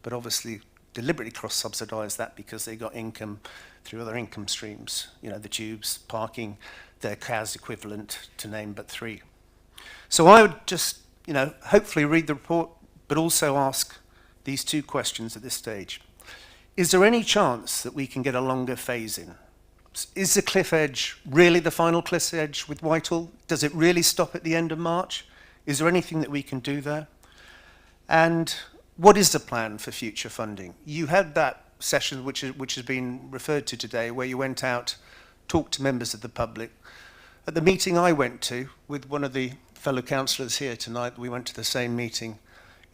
but obviously deliberately cross-subsidised that because they got income through other income streams, you know, the tubes, parking, their CAS equivalent, to name but three. So I would just, you know, hopefully read the report, but also ask these two questions at this stage. Is there any chance that we can get a longer phase-in? Is the cliff edge really the final cliff edge with Whitehall? Does it really stop at the end of March? Is there anything that we can do there? And what is the plan for future funding? You had that session which has been referred to today where you went out, talked to members of the public. At the meeting I went to with one of the fellow councillors here tonight, we went to the same meeting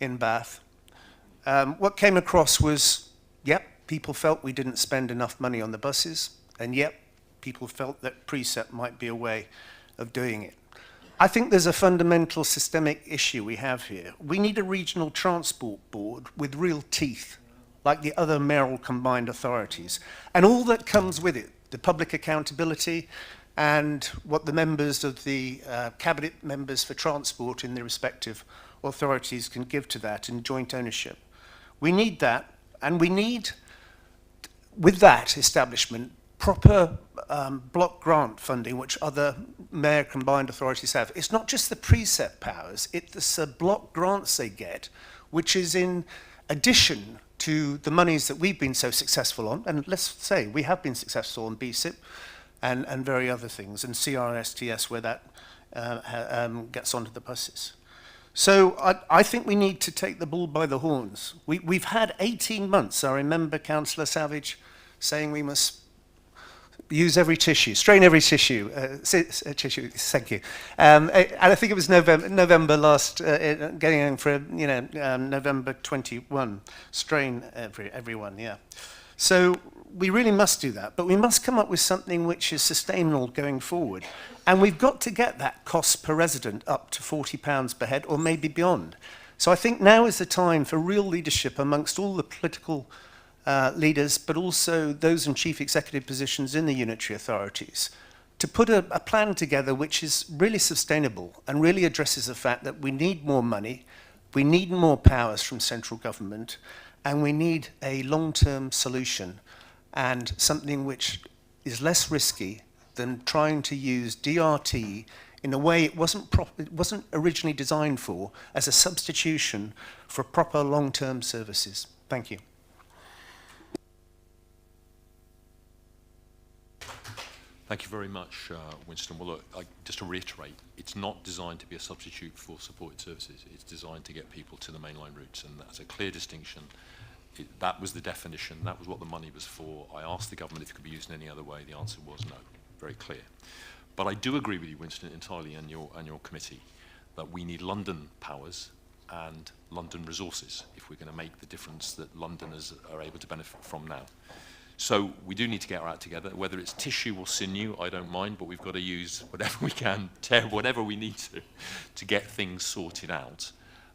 in Bath. What came across was, yep, people felt we didn't spend enough money on the buses, and yet people felt that precept might be a way of doing it. I think there's a fundamental systemic issue we have here. We need a regional transport board with real teeth, like the other mayoral combined authorities, and all that comes with it, the public accountability and what the members of the cabinet members for transport in the respective authorities can give to that in joint ownership. We need that, and we need, with that establishment, proper block grant funding, which other mayor combined authorities have. It's not just the precept powers, it's the block grants they get, which is in addition to the monies that we've been so successful on, and let's say we have been successful on BSIP and very other things, and CRSTS where that gets onto the buses. So I think we need to take the bull by the horns. We've had 18 months. I remember Councillor Savage saying we must use every tissue, strain every tissue. Thank you. And I think it was November last, getting in for November 21. Strain everyone, yeah. So we really must do that, but we must come up with something which is sustainable going forward. And we've got to get that cost per resident up to £40 per head, or maybe beyond. So I think now is the time for real leadership amongst all the political leaders, but also those in chief executive positions in the unitary authorities, to put a plan together which is really sustainable and really addresses the fact that we need more money, we need more powers from central government, and we need a long-term solution and something which is less risky than trying to use DRT in a way it wasn't originally designed for, as a substitution for proper long-term services. Thank you. Thank you very much, Winston. Well, look, just to reiterate, it's not designed to be a substitute for supported services. It's designed to get people to the mainline routes, and that's a clear distinction. That was the definition. That was what the money was for. I asked the government if it could be used in any other way. The answer was no. Very clear. But I do agree with you, Winston, entirely, and your committee, that we need London powers and London resources if we're going to make the difference that Londoners are able to benefit from now. So we do need to get our act together. Whether it's tissue or sinew, I don't mind, but we've got to use whatever we can, tear whatever we need to get things sorted out.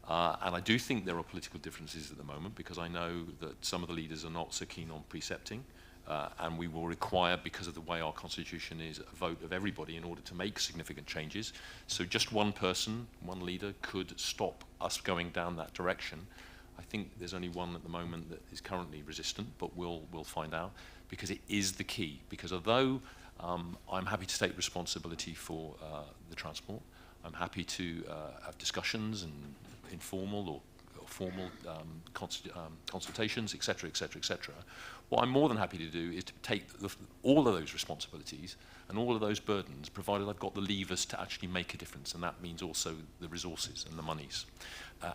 And I do think there are political differences at the moment, because I know that some of the leaders are not so keen on precepting, and we will require, because of the way our constitution is, a vote of everybody in order to make significant changes. So just one person, one leader, could stop us going down that direction. I think there's only one at the moment that is currently resistant, but we'll find out, because it is the key. Because although I'm happy to take responsibility for the transport, I'm happy to have discussions and informal or formal consultations, etc., etc., etc. What I'm more than happy to do is to take all of those responsibilities and all of those burdens, provided I've got the levers to actually make a difference, and that means also the resources and the monies.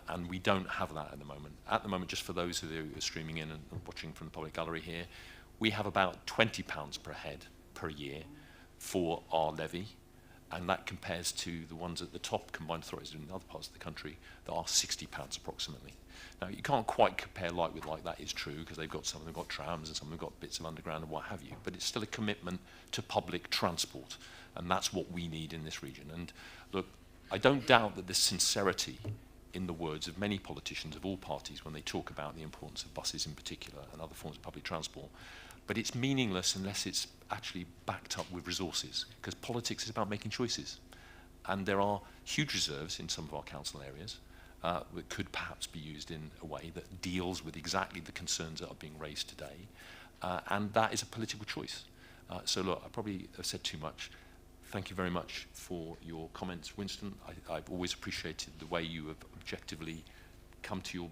And we don't have that at the moment. At the moment, just for those who are streaming in and watching from the public gallery here, we have about £20 per head per year for our levy, and that compares to the ones at the top combined authorities in other parts of the country that are £60 approximately. Now, you can't quite compare like with like, that is true, because some of them got trams and some of them got bits of underground and what have you, but it's still a commitment to public transport, and that's what we need in this region. And look, I don't doubt that there's sincerity in the words of many politicians of all parties when they talk about the importance of buses in particular and other forms of public transport, but it's meaningless unless it's actually backed up with resources, because politics is about making choices. And there are huge reserves in some of our council areas that could perhaps be used in a way that deals with exactly the concerns that are being raised today, and that is a political choice. So look, I probably have said too much. Thank you very much for your comments, Winston. I've always appreciated the way you have objectively come to your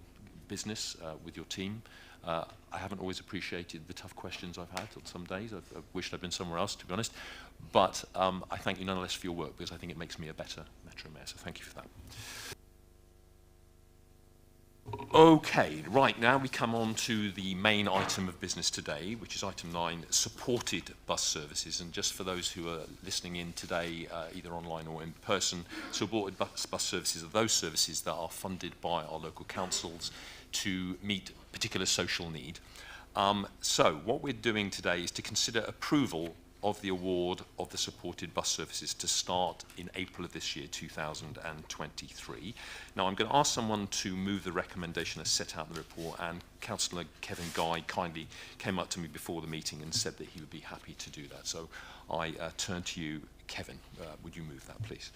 business with your team. I haven't always appreciated the tough questions I've had on some days. I've wished I'd been somewhere else, to be honest. But I thank you nonetheless for your work, because I think it makes me a better Metro Mayor, so thank you for that. Okay, right, now we come on to the main item of business today, which is item 9, supported bus services. And just for those who are listening in today, either online or in person, supported bus services are those services that are funded by our local councils to meet particular social need. So what we're doing today is to consider approval of the award of the supported bus services to start in April of this year, 2023. Now, I'm going to ask someone to move the recommendation as set out in the report, and Councillor Kevin Guy kindly came up to me before the meeting and said that he would be happy to do that. So I turn to you, Kevin. Would you move that, please?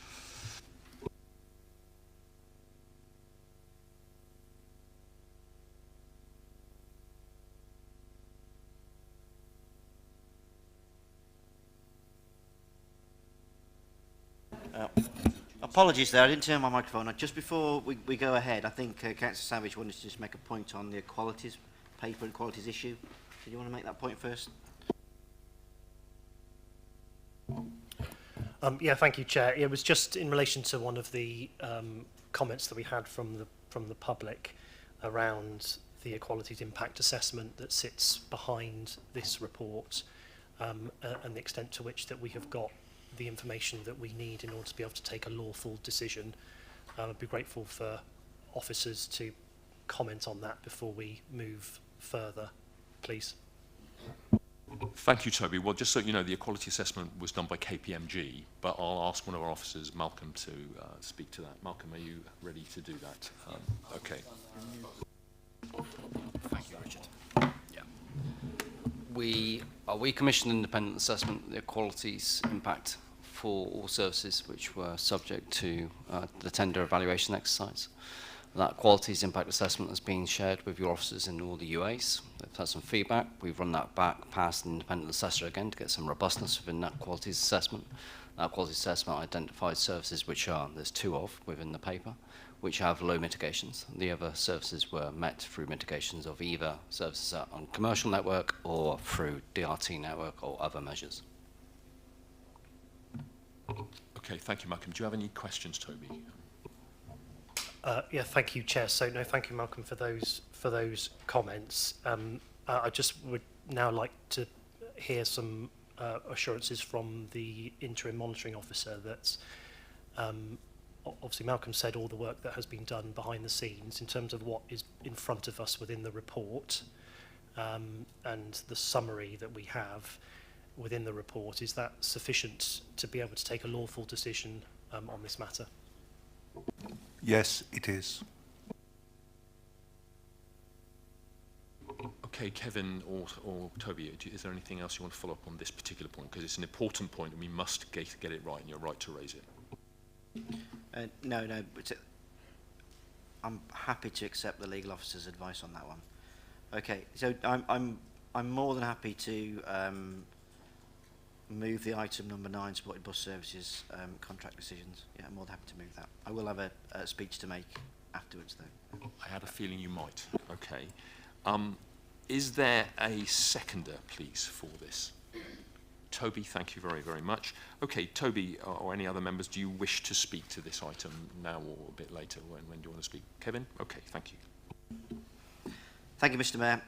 Apologies there, I didn't turn my microphone on. Just before we go ahead, I think Councillor Savage wanted to just make a point on the equalities paper and equalities issue. Do you want to make that point first? Yeah, thank you, Chair. It was just in relation to one of the comments that we had from the public around the equalities impact assessment that sits behind this report, and the extent to which that we have got the information that we need in order to be able to take a lawful decision. I'd be grateful for officers to comment on that before we move further, please. Thank you, Toby. Well, just so you know, the equality assessment was done by KPMG, but I'll ask one of our officers, Malcolm, to speak to that. Malcolm, are you ready to do that? Okay. Thank you, Richard. Yeah. We commissioned an independent assessment of the equalities impact for all services which were subject to the tender evaluation exercise. That qualities impact assessment has been shared with your officers in all the UAs. They've had some feedback. We've run that back past an independent assessor again to get some robustness within that qualities assessment. That qualities assessment identified services which there's 2 of within the paper, which have low mitigations. The other services were met through mitigations of either services on commercial network or through DRT network or other measures. Okay, thank you, Malcolm. Do you have any questions, Toby? Yeah, thank you, Chair. So, no, thank you, Malcolm, for those comments. I just would now like to hear some assurances from the interim monitoring officer that obviously Malcolm said all the work that has been done behind the scenes in terms of what is in front of us within the report and the summary that we have within the report. Is that sufficient to be able to take a lawful decision on this matter? Yes, it is. Okay, Kevin or Toby, is there anything else you want to follow up on this particular point? Because it's an important point and we must get it right, and you're right to raise it. No, but I'm happy to accept the legal officer's advice on that one. Okay, so I'm more than happy to move the item number 9, supported bus services contract decisions. Yeah, I'm more than happy to move that. I will have a speech to make afterwards, though. I had a feeling you might. Okay. Is there a seconder, please, for this? Toby, thank you very, very much. Okay, Toby, or any other members, do you wish to speak to this item now or a bit later? When do you want to speak? Kevin? Okay, thank you. Thank you, Mr. Mayor.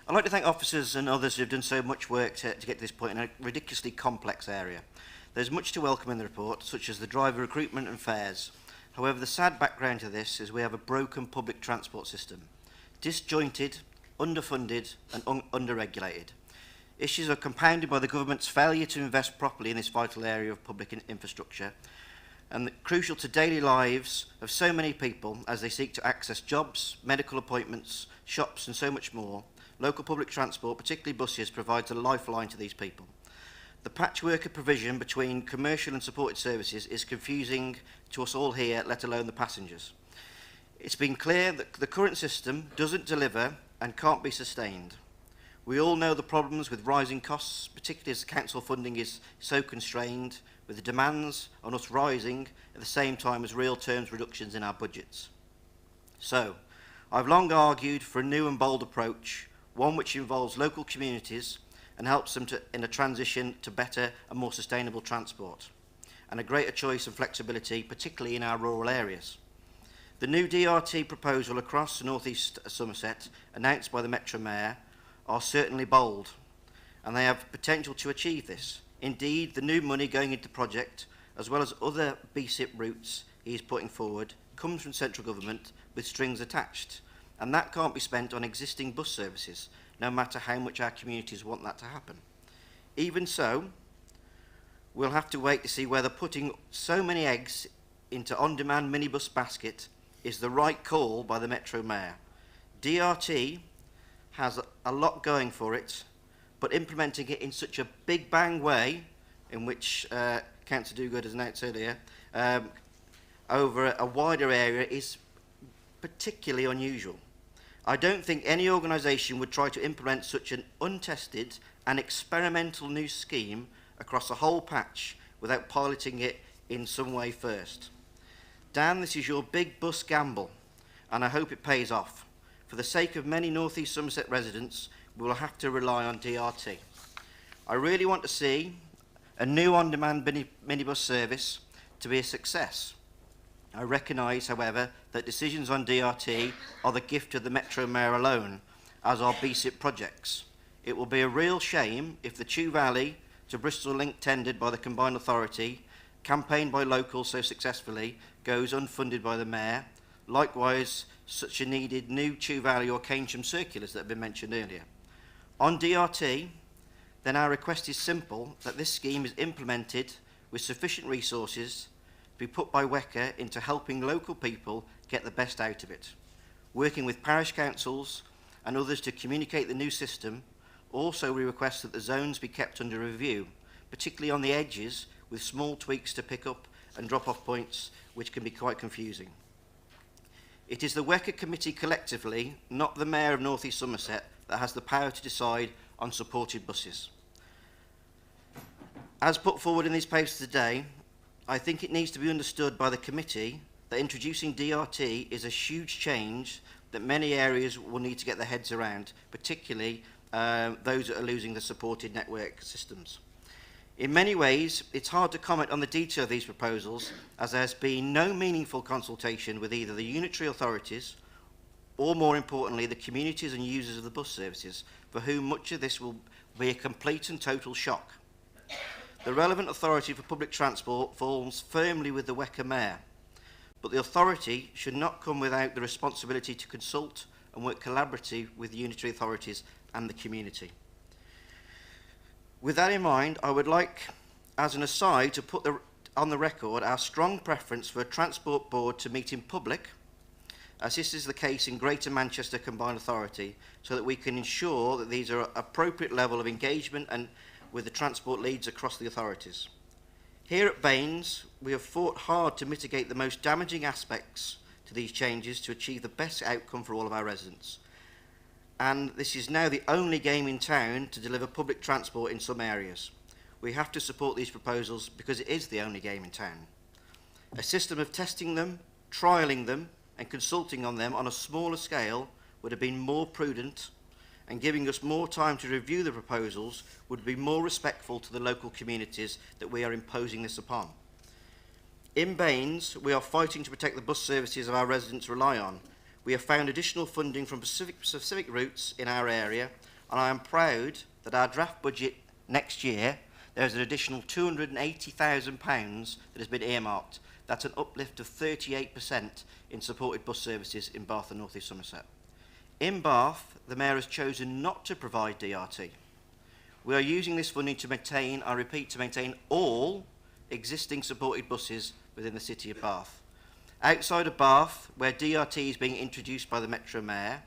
I'd like to thank officers and others who have done so much work to get to this point in a ridiculously complex area. There's much to welcome in the report, such as the driver recruitment and fares. However, the sad background to this is we have a broken public transport system, disjointed, underfunded and under-regulated. Issues are compounded by the government's failure to invest properly in this vital area of public infrastructure and crucial to daily lives of so many people as they seek to access jobs, medical appointments, shops and so much more. Local public transport, particularly buses, provides a lifeline to these people. The patchwork of provision between commercial and supported services is confusing to us all here, let alone the passengers. It's been clear that the current system doesn't deliver and can't be sustained. We all know the problems with rising costs, particularly as council funding is so constrained, with the demands on us rising at the same time as real terms reductions in our budgets. So, I've long argued for a new and bold approach, one which involves local communities and helps them in a transition to better and more sustainable transport, and a greater choice and flexibility, particularly in our rural areas. The new DRT proposal across North East Somerset, announced by the Metro Mayor, are certainly bold, and they have potential to achieve this. Indeed, the new money going into the project, as well as other BSIP routes he is putting forward, comes from central government with strings attached, and that can't be spent on existing bus services, no matter how much our communities want that to happen. Even so, we'll have to wait to see whether putting so many eggs into on-demand minibus basket is the right call by the Metro Mayor. DRT has a lot going for it, but implementing it in such a big bang way, in which Councillor Dogood has announced earlier, over a wider area is particularly unusual. I don't think any organisation would try to implement such an untested and experimental new scheme across a whole patch without piloting it in some way first. Dan, this is your big bus gamble, and I hope it pays off. For the sake of many North East Somerset residents, we will have to rely on DRT. I really want to see a new on-demand minibus service to be a success. I recognise, however, that decisions on DRT are the gift of the Metro Mayor alone, as are BSIP projects. It will be a real shame if the Chew Valley to Bristol link tendered by the Combined Authority, campaigned by locals so successfully, goes unfunded by the Mayor. Likewise, such a needed new Chew Valley or Keynsham circulars that have been mentioned earlier. On DRT, then our request is simple, that this scheme is implemented with sufficient resources to be put by WECA into helping local people get the best out of it. Working with parish councils and others to communicate the new system, also we request that the zones be kept under review, particularly on the edges with small tweaks to pick up and drop off points which can be quite confusing. It is the WECA committee collectively, not the Mayor of North East Somerset, that has the power to decide on supported buses. As put forward in these papers today, I think it needs to be understood by the committee that introducing DRT is a huge change that many areas will need to get their heads around, particularly those that are losing the supported network systems. In many ways, it's hard to comment on the detail of these proposals, as there has been no meaningful consultation with either the unitary authorities or, more importantly, the communities and users of the bus services, for whom much of this will be a complete and total shock. The relevant authority for public transport falls firmly with the Wecker Mayor, but the authority should not come without the responsibility to consult and work collaboratively with the unitary authorities and the community. With that in mind, I would like, as an aside, to put on the record our strong preference for a transport board to meet in public, as this is the case in Greater Manchester Combined Authority, so that we can ensure that these are appropriate level of engagement and with the transport leads across the authorities. Here at Baines, we have fought hard to mitigate the most damaging aspects to these changes to achieve the best outcome for all of our residents. And this is now the only game in town to deliver public transport in some areas. We have to support these proposals because it is the only game in town. A system of testing them, trialling them, and consulting on them on a smaller scale would have been more prudent, and giving us more time to review the proposals would be more respectful to the local communities that we are imposing this upon. In Baines, we are fighting to protect the bus services of our residents rely on. We have found additional funding from specific routes in our area, and I am proud that our draft budget next year, there is an additional £280,000 that has been earmarked. That's an uplift of 38% in supported bus services in Bath and North East Somerset. In Bath, the Mayor has chosen not to provide DRT. We are using this funding to maintain, I repeat, to maintain all existing supported buses within the City of Bath. Outside of Bath, where DRT is being introduced by the Metro Mayor,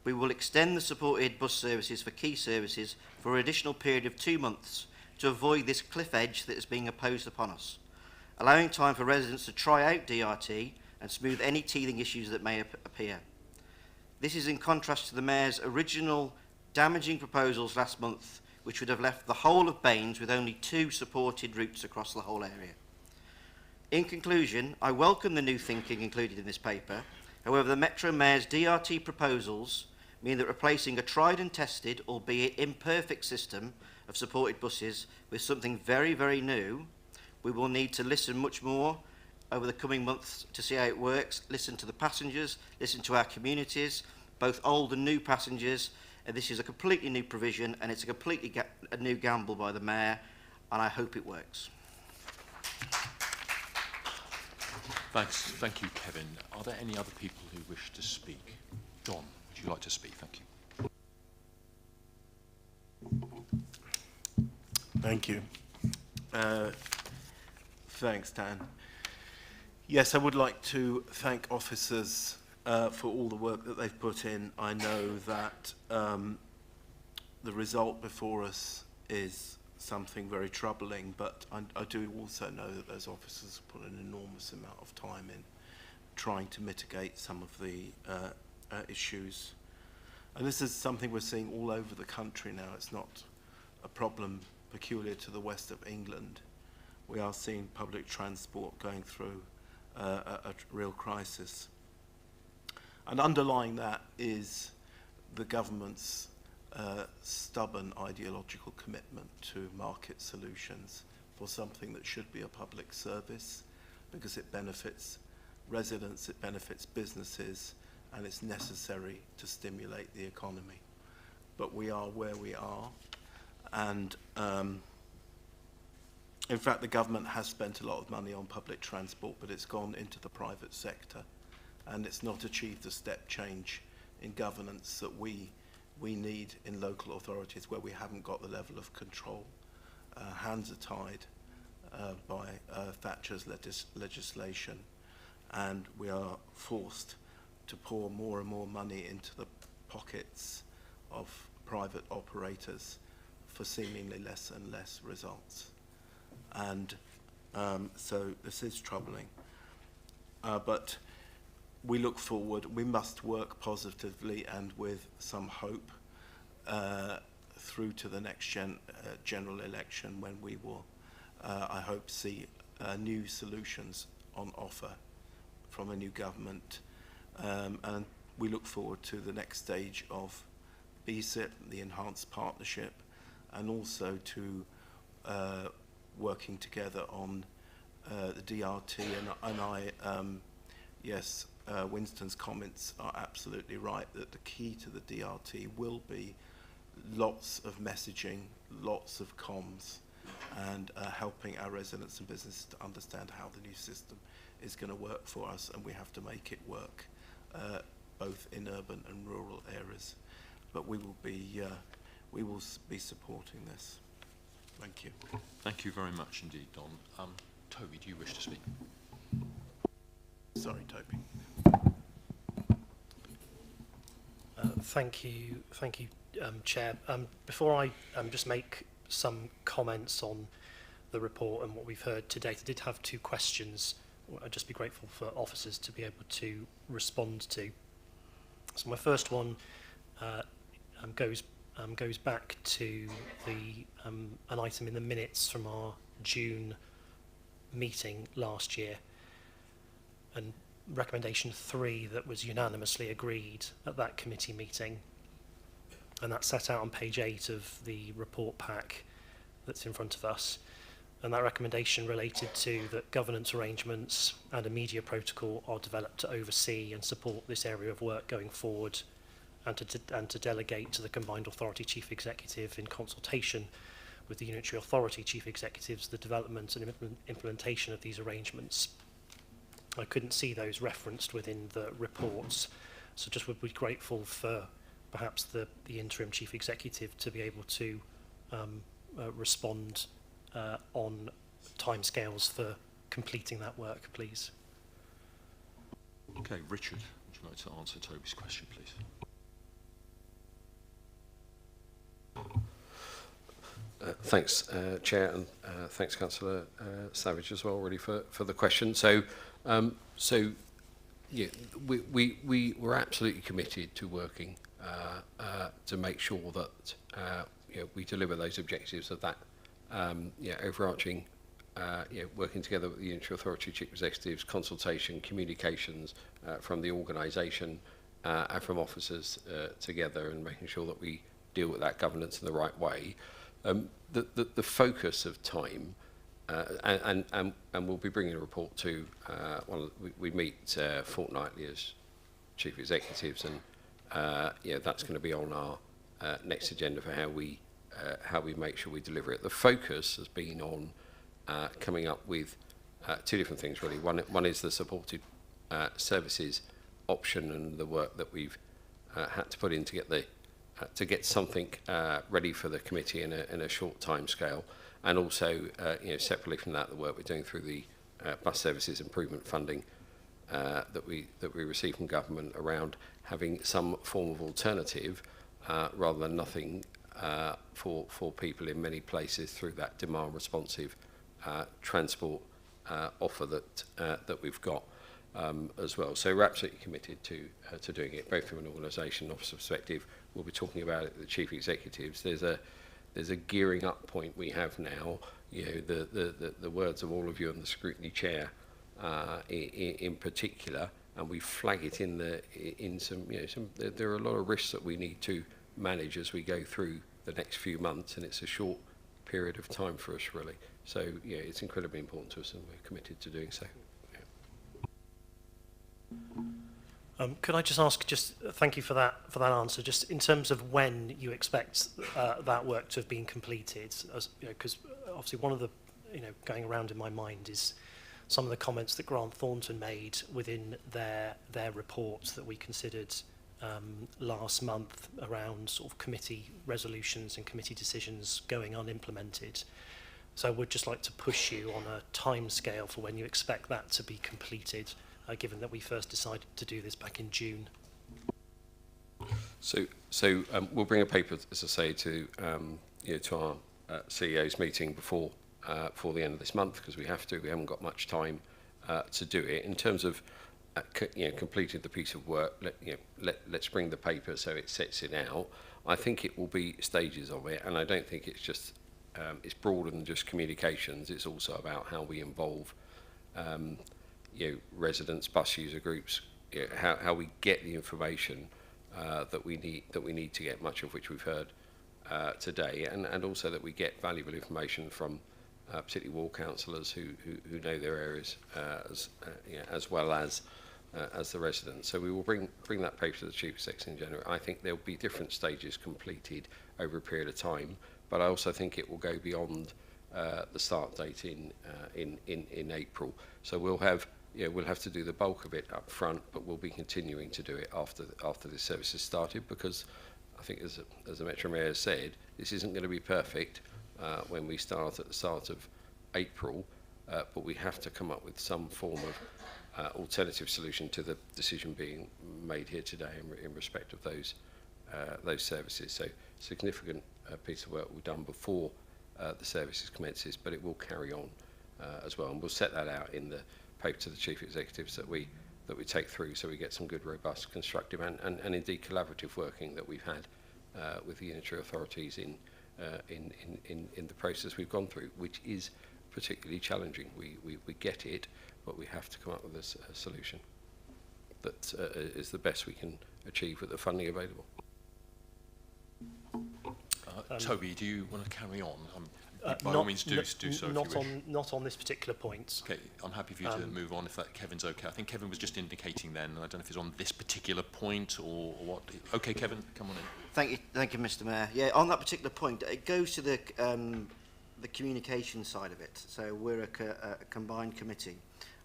we will extend the supported bus services for key services for an additional period of 2 months to avoid this cliff edge that is being imposed upon us, allowing time for residents to try out DRT and smooth any teething issues that may appear. This is in contrast to the Mayor's original damaging proposals last month, which would have left the whole of Baines with only 2 supported routes across the whole area. In conclusion, I welcome the new thinking included in this paper. However, the Metro Mayor's DRT proposals mean that replacing a tried and tested, albeit imperfect system of supported buses with something very, very new, we will need to listen much more over the coming months to see how it works, listen to the passengers, listen to our communities, both old and new passengers, and this is a completely new provision, and it's a completely a new gamble by the Mayor, and I hope it works. Thanks. Thank you, Kevin. Are there any other people who wish to speak? John, would you like to speak? Thank you. Thank you. Thanks, Dan. Yes, I would like to thank officers for all the work that they've put in. I know that the result before us is something very troubling, but I do also know that those officers put an enormous amount of time in trying to mitigate some of the issues. And this is something we're seeing all over the country now. It's not a problem peculiar to the west of England. We are seeing public transport going through a real crisis. And underlying that is the government's stubborn ideological commitment to market solutions for something that should be a public service, because it benefits residents, it benefits businesses, and it's necessary to stimulate the economy. But we are where we are, and in fact the government has spent a lot of money on public transport, but it's gone into the private sector, and it's not achieved the step change in governance that we need in local authorities where we haven't got the level of control. Hands are tied by Thatcher's legislation, and we are forced to pour more and more money into the pockets of private operators for seemingly less and less results. And so this is troubling. But we look forward. We must work positively and with some hope through to the next general election, when we will, I hope, see new solutions on offer from a new government. And we look forward to the next stage of BSIP, the enhanced partnership, and also to working together on the DRT, and yes, Winston's comments are absolutely right that the key to the DRT will be lots of messaging, lots of comms, and helping our residents and businesses to understand how the new system is going to work for us, and we have to make it work both in urban and rural areas. But we will be supporting this. Thank you. Thank you very much indeed, Don. Toby, do you wish to speak? Sorry, Toby. Thank you, Chair. Before I just make some comments on the report and what we've heard to date, I did have two questions I'd just be grateful for officers to be able to respond to. So my first one goes back to the an item in the minutes from our June meeting last year, and recommendation 3 that was unanimously agreed at that committee meeting, and that's set out on page 8 of the report pack that's in front of us. And that recommendation related to that governance arrangements and a media protocol are developed to oversee and support this area of work going forward, and to delegate to the Combined Authority Chief Executive in consultation with the Unitary Authority Chief Executives the development and implementation of these arrangements. I couldn't see those referenced within the reports, so just would be grateful for perhaps the interim Chief Executive to be able to respond on timescales for completing that work, please. Okay, Richard, would you like to answer Toby's question, please? Thanks, Chair, and thanks, Councillor Savage, as well, really, for the question. So yeah, we're absolutely committed to working to make sure that you know, we deliver those objectives of that overarching working together with the Unitary Authority Chief Executives, consultation, communications from the organisation and from officers together, and making sure that we deal with that governance in the right way. The focus of time, and we'll be bringing a report to we meet fortnightly as chief executives, and that's going to be on our next agenda for how we make sure we deliver it. The focus has been on coming up with two different things, really. One is the supported services option and the work that we've had to put in to get something ready for the committee in a short time scale, and also separately from that, the work we're doing through the bus services improvement funding that we receive from government around having some form of alternative rather than nothing for people in many places through that demand responsive transport offer that we've got as well. So we're absolutely committed to doing it, both from an organisation officer perspective. We'll be talking about it with the chief executives. There's a gearing up point we have now. The words of all of you and the scrutiny chair in particular, and we flag it in some there are a lot of risks that we need to manage as we go through the next few months, and it's a short period of time for us, really. So it's incredibly important to us, and we're committed to doing so. Could I just ask, thank you for that answer, just in terms of when you expect that work to have been completed, because obviously one of the going around in my mind is some of the comments that Grant Thornton made within their reports that we considered last month around sort of committee resolutions and committee decisions going unimplemented. So I would just like to push you on a time scale for when you expect that to be completed, given that we first decided to do this back in June. So we'll bring a paper, as I say, to our CEO's meeting before the end of this month, because we have to. We haven't got much time to do it. In terms of completed the piece of work, let's bring the paper so it sets it out. I think it will be stages of it, and I don't think it's just it's broader than just communications. It's also about how we involve residents, bus user groups, how we get the information that we need to get, much of which we've heard today, and also that we get valuable information from particularly ward councillors who know their areas as well as the residents. So we will bring that paper to the Chief Executive in January. I think there'll be different stages completed over a period of time, but I also think it will go beyond the start date in April. So we'll have to do the bulk of it up front, but we'll be continuing to do it after the service has started, because I think, as the Metro Mayor said, this isn't going to be perfect when we start at the start of April, but we have to come up with some form of alternative solution to the decision being made here today in respect of those services. So significant piece of work we've done before the services commences, but it will carry on as well, and we'll set that out in the paper to the Chief Executives that we take through, so we get some good, robust, constructive and indeed collaborative working that we've had with the unitary authorities in the process we've gone through, which is particularly challenging. We get it, but we have to come up with a solution that is the best we can achieve with the funding available. Toby, do you want to carry on? By all means, do so. Not on this particular point. Okay, I'm happy for you to move on if Kevin's okay. I think Kevin was just indicating then, and I don't know if it's on this particular point or what. Okay, Kevin, come on in. Thank you, Mr. Mayor. Yeah, on that particular point, it goes to the communication side of it. So we're a combined committee,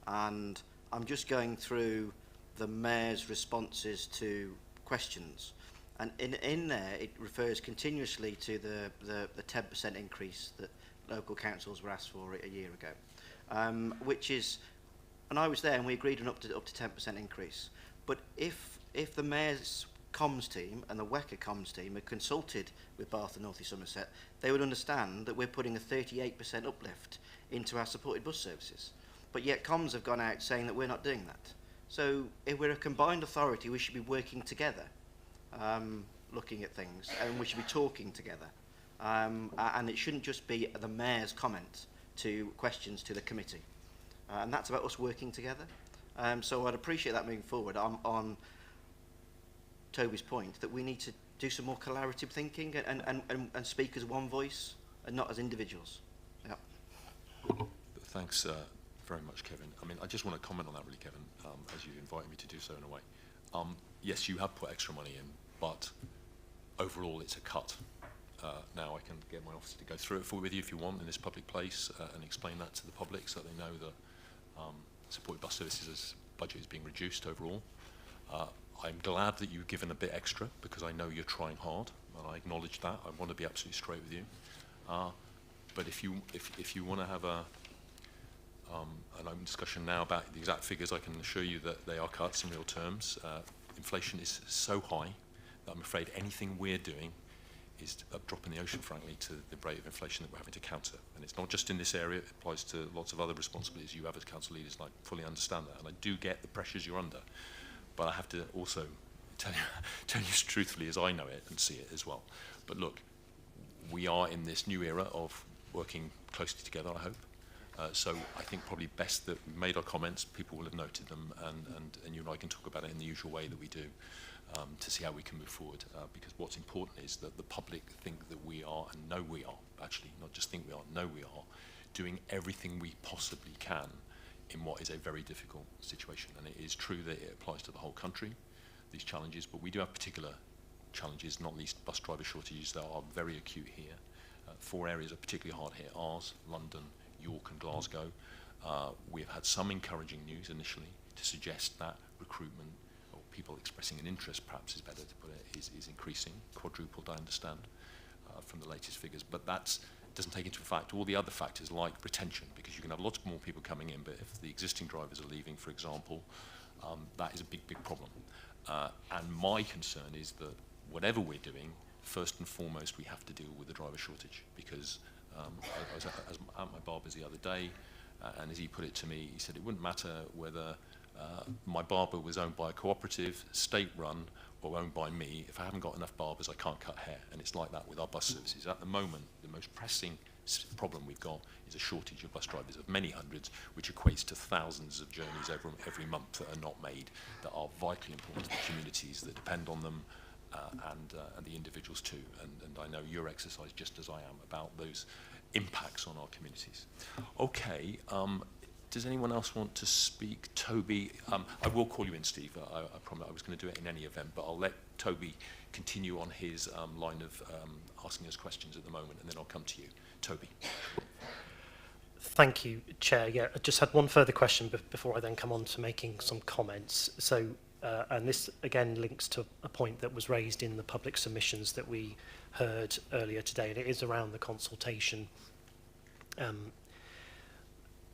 and I'm just going through the Mayor's responses to questions. And in there, it refers continuously to the 10% increase that local councils were asked for a year ago, which is, and I was there, and we agreed on up to 10% increase. But if the Mayor's comms team and the WECA comms team had consulted with Bath and North East Somerset, they would understand that we're putting a 38% uplift into our supported bus services. But yet comms have gone out saying that we're not doing that. So if we're a combined authority, we should be working together. Looking at things, and we should be talking together, and it shouldn't just be the Mayor's comment to questions to the committee, and that's about us working together. So I'd appreciate that moving forward on Toby's point, that we need to do some more collaborative thinking and speak as one voice and not as individuals. Yeah. Thanks very much, Kevin. I mean, I just want to comment on that really, Kevin, as you invited me to do so in a way. Yes, you have put extra money in, but overall it's a cut. Now I can get my officer to go through it with you if you want in this public place and explain that to the public so they know that supported bus services budget is being reduced overall. I'm glad that you've given a bit extra because I know you're trying hard, and I acknowledge that. I want to be absolutely straight with you. But if you want to have an open discussion now about the exact figures, I can assure you that they are cuts in real terms. Inflation is so high that I'm afraid anything we're doing is a drop in the ocean, frankly, to the rate of inflation that we're having to counter. And it's not just in this area, it applies to lots of other responsibilities you have as council leaders, and I fully understand that. And I do get the pressures you're under. But I have to also tell you as truthfully as I know it and see it as well. But look, we are in this new era of working closely together, I hope. So I think probably best that we've made our comments, people will have noted them, and you and I can talk about it in the usual way that we do to see how we can move forward. Because what's important is that the public think that we are, and know we are, actually, not just think we are, know we are, doing everything we possibly can in what is a very difficult situation. And it is true that it applies to the whole country, these challenges, but we do have particular challenges, not least bus driver shortages that are very acute here. 4 areas are particularly hard hit: ours, London, York and Glasgow. We've had some encouraging news initially to suggest that recruitment, or people expressing an interest, perhaps is better to put it, is increasing, quadrupled, I understand, from the latest figures. But that doesn't take into account all the other factors like retention, because you can have lots more people coming in, but if the existing drivers are leaving, for example, that is a big, big problem. And my concern is that whatever we're doing, first and foremost, we have to deal with the driver shortage, because I was at my barber's the other day, and as he put it to me, he said it wouldn't matter whether my barber was owned by a cooperative, state-run, or owned by me. If I haven't got enough barbers, I can't cut hair. And it's like that with our bus services. At the moment, the most pressing problem we've got is a shortage of bus drivers of many hundreds, which equates to thousands of journeys every month that are not made, that are vitally important to the communities that depend on them, and the individuals too. And I know you're exercised just as I am about those impacts on our communities. Okay, does anyone else want to speak? Toby, I will call you in, Steve. I promise I was going to do it in any event, but I'll let Toby continue on his line of asking us questions at the moment, and then I'll come to you. Toby. Thank you, Chair. Yeah, I just had one further question before I then come on to making some comments. So, and this again links to a point that was raised in the public submissions that we heard earlier today, and it is around the consultation.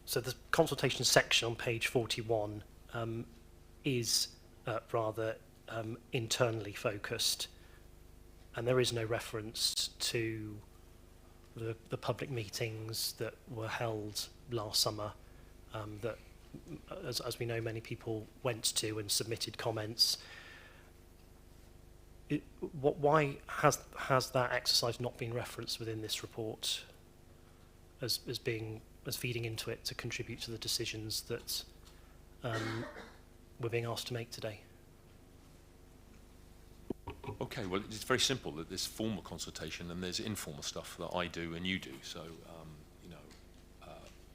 So the consultation section on page 41 is rather internally focused, and there is no reference to the public meetings that were held last summer that, as we know, many people went to and submitted comments. Why has that exercise not been referenced within this report as feeding into it to contribute to the decisions that we're being asked to make today? Okay, well, it's very simple. That there's formal consultation and there's informal stuff that I do and you do. So, you know,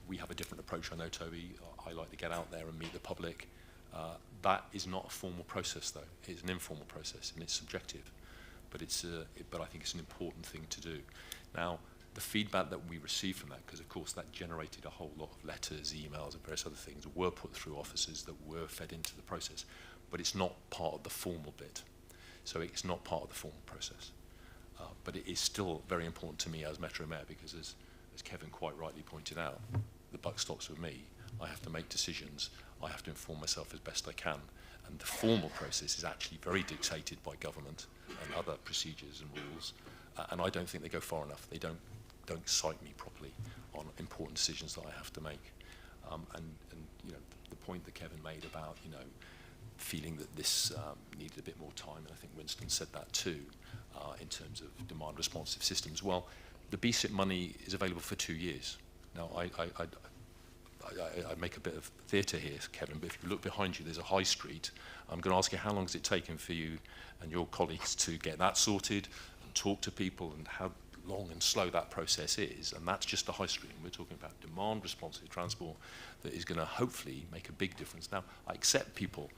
we have a different approach. I know, Toby, I like to get out there and meet the public. That is not a formal process, though. It's an informal process and it's subjective. But I think it's an important thing to do. Now, the feedback that we received from that, because of course that generated a whole lot of letters, emails, and various other things, were put through officers that were fed into the process. But it's not part of the formal bit. So it's not part of the formal process. But it is still very important to me as Metro Mayor, because as Kevin quite rightly pointed out, the buck stops with me. I have to make decisions. I have to inform myself as best I can. And the formal process is actually very dictated by government and other procedures and rules. And I don't think they go far enough. They don't cite me properly on important decisions that I have to make. And you know, the point that Kevin made about, you know, feeling that this needed a bit more time, and I think Winston said that too, in terms of demand responsive systems. Well, the BSIP money is available for 2 years. Now, I make a bit of theatre here, Kevin, but if you look behind you, there's a high street. I'm going to ask you, how long has it taken for you and your colleagues to get that sorted and talk to people, and how long and slow that process is? And that's just the high street. We're talking about demand responsive transport that is going to hopefully make a big difference. Now, I accept people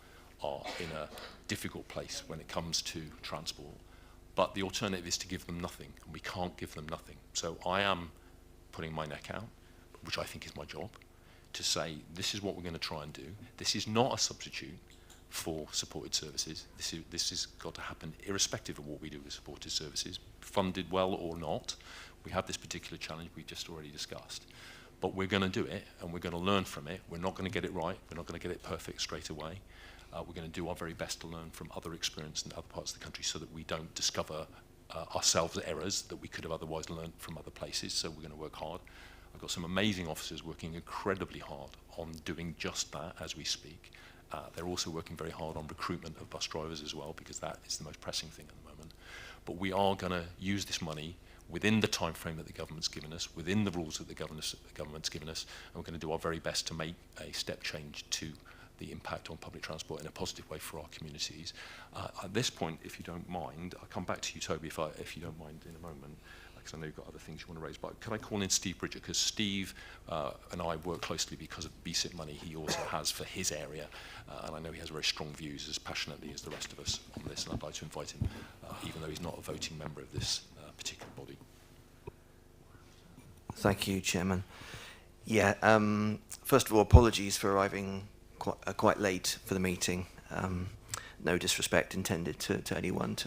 are in a difficult place when it comes to transport, but the alternative is to give them nothing, and we can't give them nothing. So I am putting my neck out, which I think is my job, to say this is what we're going to try and do. This is not a substitute for supported services. This has got to happen irrespective of what we do with supported services, funded well or not. We have this particular challenge we just already discussed, but we're going to do it, and we're going to learn from it. We're not going to get it right. We're not going to get it perfect straight away. We're going to do our very best to learn from other experience in other parts of the country so that we don't discover ourselves errors that we could have otherwise learned from other places. So we're going to work hard. I've got some amazing officers working incredibly hard on doing just that as we speak. They're also working very hard on recruitment of bus drivers as well, because that is the most pressing thing at the moment. But we are going to use this money within the time frame that the government's given us, within the rules that the government's given us, and we're going to do our very best to make a step change to the impact on public transport in a positive way for our communities. At this point, if you don't mind, I'll come back to you, Toby, if you don't mind in a moment, because I know you've got other things you want to raise. But can I call in Steve Bridger? Because Steve and I work closely because of BSIP money he also has for his area, and I know he has very strong views, as passionately as the rest of us on this, and I'd like to invite him, even though he's not a voting member of this particular body. Thank you, Chairman. Yeah, first of all, apologies for arriving quite late for the meeting. No disrespect intended to anyone.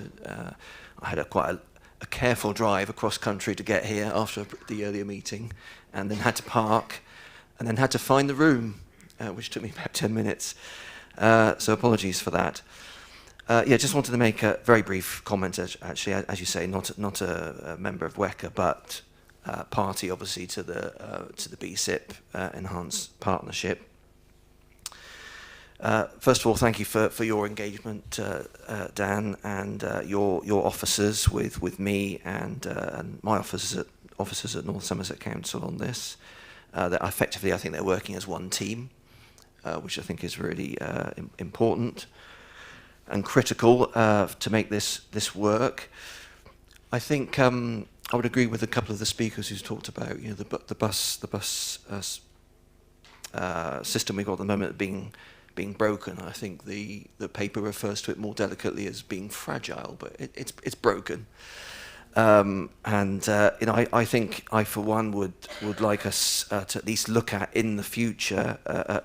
I had quite a careful drive across country to get here after the earlier meeting, and then had to park, and then had to find the room, which took me about 10 minutes. So apologies for that. Yeah, just wanted to make a very brief comment. Actually, as you say, not a member of WECA, but party, obviously, to the BSIP enhanced partnership. First of all, thank you for your engagement, Dan, and your officers with me and my officers at North Somerset Council on this. That effectively, I think they're working as one team, which I think is really important and critical to make this work. I think I would agree with a couple of the speakers who's talked about, you know, the bus system we've got at the moment being broken. I think the paper refers to it more delicately as being fragile, but it's broken. You know, I think I for one would like us to at least look at in the future a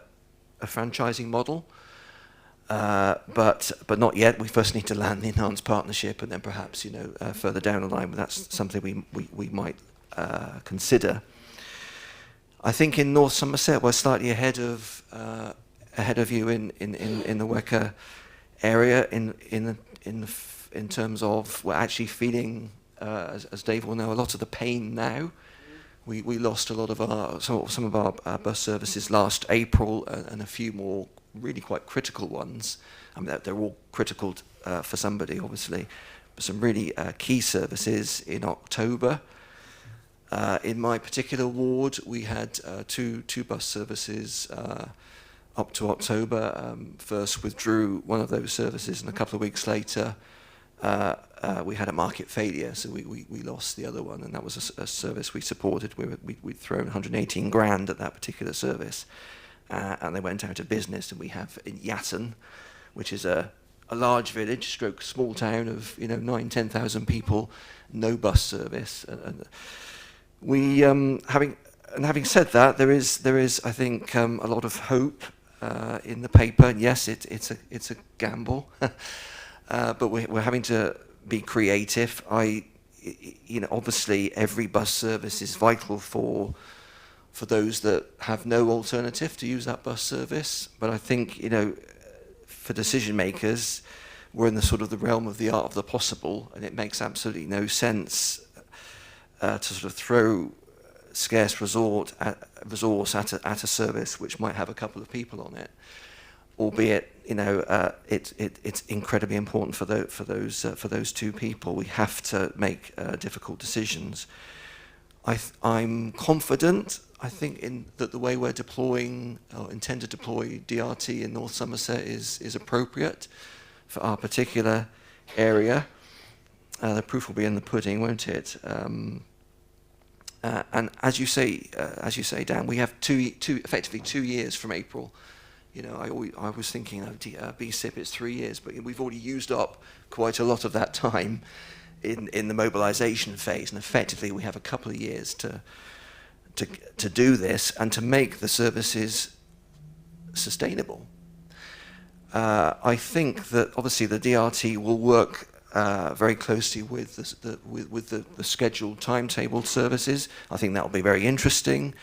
franchising model. But not yet. We first need to land the enhanced partnership, and then perhaps, you know, further down the line, that's something we might consider. I think in North Somerset we're slightly ahead of you in the Wecker area in terms of we're actually feeling, as Dave will know, a lot of the pain now. We lost a lot of some of our bus services last April, and a few more really quite critical ones. I mean, they're all critical for somebody, obviously, but some really key services in October. In my particular ward, we had two bus services up to October. First withdrew one of those services, and a couple of weeks later, we had a market failure, so we lost the other one, and that was a service we supported. We'd thrown 118 grand at that particular service. And they went out of business, and we have in Yatton, which is a large village, stroke small town of 9,000-10,000 people, no bus service. And we having said that, there is I think a lot of hope in the paper. And yes, it's a gamble, but we're having to be creative. Obviously every bus service is vital for those that have no alternative to use that bus service. But I think, for decision makers, we're in the sort of the realm of the art of the possible, and it makes absolutely no sense to sort of throw scarce resource at a service which might have a couple of people on it, albeit it's incredibly important for those two people. We have to make difficult decisions. I'm confident, I think, in that the way we're deploying or intend to deploy DRT in North Somerset is appropriate for our particular area. The proof will be in the pudding, won't it? And as you say, Dan, we have effectively 2 years from April. I was thinking of BSIP, it's 3 years, but we've already used up quite a lot of that time in the mobilisation phase, and effectively we have a couple of years to do this and to make the services sustainable. I think that obviously the DRT will work very closely with the scheduled timetable services. I think that will be very interesting.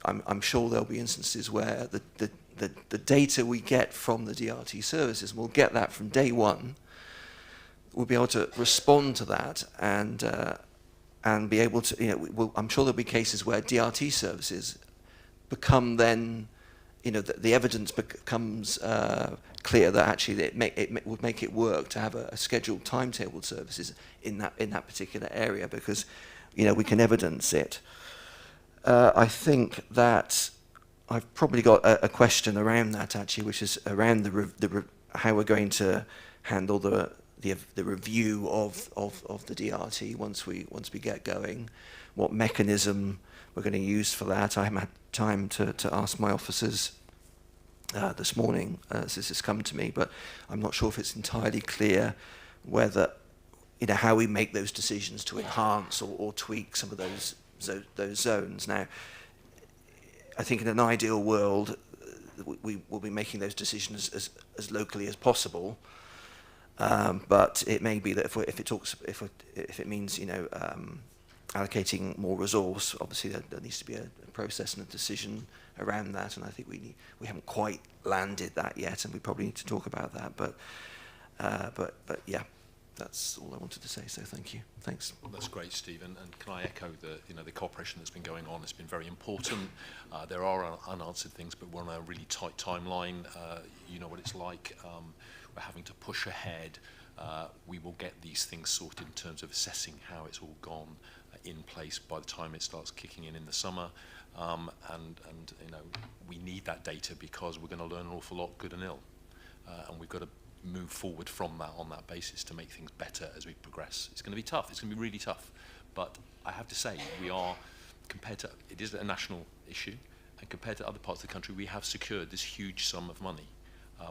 I'm sure there'll be instances where the data we get from the DRT services, we'll get that from day one. We'll be able to respond to that and be able to, I'm sure there'll be cases where DRT services become then, the evidence becomes clear that actually it would make it work to have a scheduled timetable services in that particular area, because, we can evidence it. I think that I've probably got a question around that actually, which is around how we're going to handle the review of the DRT once we get going, what mechanism we're going to use for that. I haven't had time to ask my officers this morning as this has come to me, but I'm not sure if it's entirely clear whether, how we make those decisions to enhance or tweak some of those zones. Now, I think in an ideal world, we will be making those decisions as locally as possible. But it may be that if it means allocating more resource, obviously there needs to be a process and a decision around that, and I think we haven't quite landed that yet, and we probably need to talk about that. But yeah, that's all I wanted to say. So thank you. Thanks. Well, that's great, Stephen. And can I echo the cooperation that's been going on? It's been very important. There are unanswered things, but we're on a really tight timeline. You know what it's like. We're having to push ahead. We will get these things sorted in terms of assessing how it's all gone in place by the time it starts kicking in the summer. And we need that data because we're going to learn an awful lot, good and ill. And we've got to move forward from that on that basis to make things better as we progress. It's going to be tough. It's going to be really tough. But I have to say, we are, compared to, it is a national issue, and compared to other parts of the country, we have secured this huge sum of money,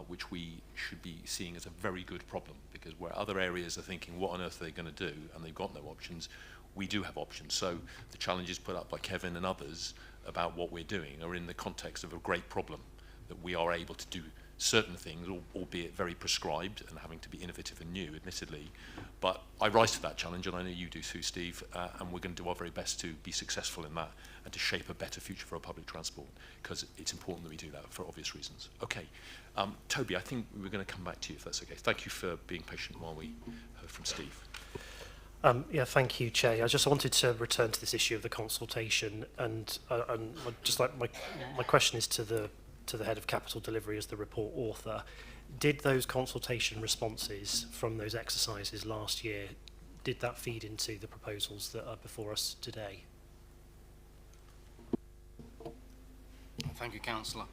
which we should be seeing as a very good problem, because where other areas are thinking, what on earth are they going to do, and they've got no options, we do have options. So the challenges put up by Kevin and others about what we're doing are in the context of a great problem, that we are able to do certain things, albeit very prescribed and having to be innovative and new, admittedly. But I rise to that challenge, and I know you do too, Steve, and we're going to do our very best to be successful in that and to shape a better future for our public transport, because it's important that we do that for obvious reasons. Okay, Toby, I think we're going to come back to you if that's okay. Thank you for being patient while we heard from Steve. Yeah, thank you, Chair. I just wanted to return to this issue of the consultation, and just like my question is to the head of capital delivery as the report author. Did those consultation responses from those exercises last year, did that feed into the proposals that are before us today? Thank you, Councillor.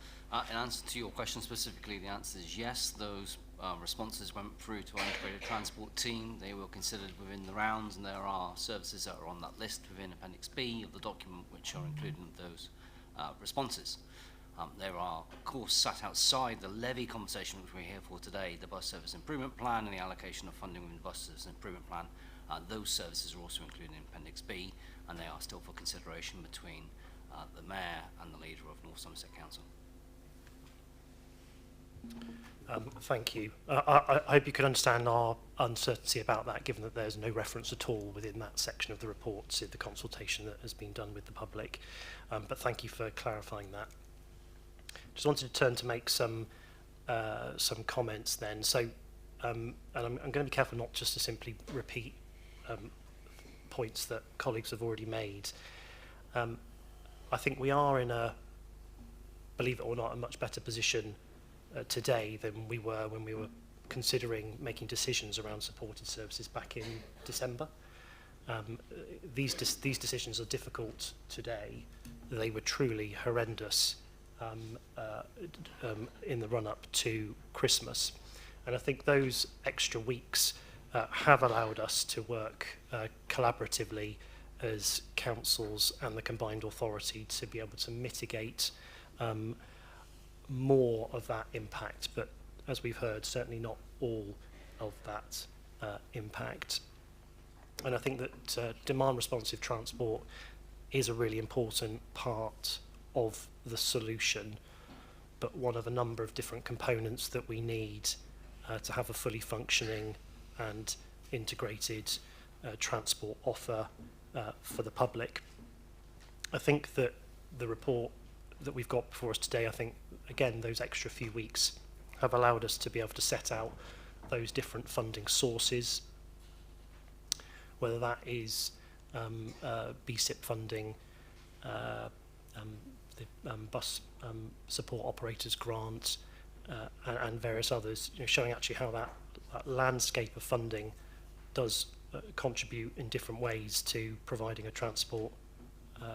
In answer to your question specifically, the answer is yes. Those responses went through to our integrated transport team. They were considered within the rounds, and there are services that are on that list within Appendix B of the document which are included in those responses. There are, of course, sat outside the levy conversation which we're here for today, the bus service improvement plan and the allocation of funding within the bus service improvement plan. Those services are also included in Appendix B, and they are still for consideration between the Mayor and the leader of North Somerset Council. Thank you. I hope you can understand our uncertainty about that, given that there's no reference at all within that section of the report to the consultation that has been done with the public. But thank you for clarifying that. Just wanted to turn to make some comments then. So, and I'm going to be careful not just to simply repeat points that colleagues have already made. I think we are in a, believe it or not, a much better position today than we were when we were considering making decisions around supported services back in December. These decisions are difficult today. They were truly horrendous in the run-up to Christmas. And I think those extra weeks have allowed us to work collaboratively as councils and the combined authority to be able to mitigate more of that impact, but as we've heard, certainly not all of that impact. And I think that demand responsive transport is a really important part of the solution, but one of a number of different components that we need to have a fully functioning and integrated transport offer for the public. I think that the report that we've got before us today, I think, again, those extra few weeks have allowed us to be able to set out those different funding sources, whether that is BSIP funding, the bus support operators grant, and various others, showing actually how that landscape of funding does contribute in different ways to providing a transport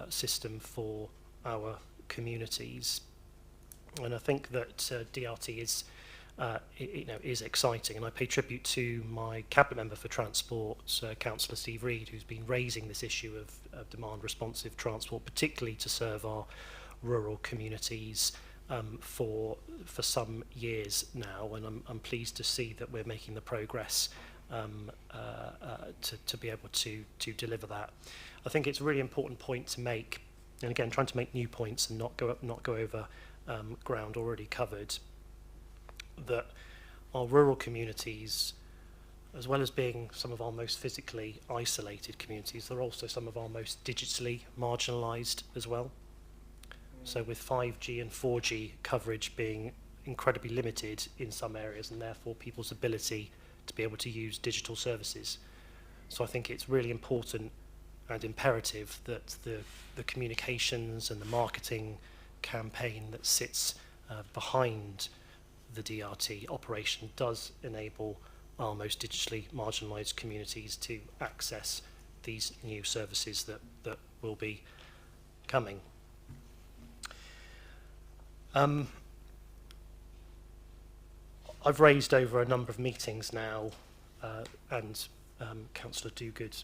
system for our communities. And I think that DRT is is exciting, and I pay tribute to my cabinet member for transport, Councillor Steve Reed, who's been raising this issue of demand responsive transport, particularly to serve our rural communities for some years now, and I'm pleased to see that we're making the progress to be able to deliver that. I think it's a really important point to make, and again, trying to make new points and not go over ground already covered, that our rural communities, as well as being some of our most physically isolated communities, they're also some of our most digitally marginalised as well. So with 5G and 4G coverage being incredibly limited in some areas, and therefore people's ability to be able to use digital services. So I think it's really important and imperative that the communications and the marketing campaign that sits behind the DRT operation does enable our most digitally marginalised communities to access these new services that will be coming. I've raised over a number of meetings now, and Councillor Dogood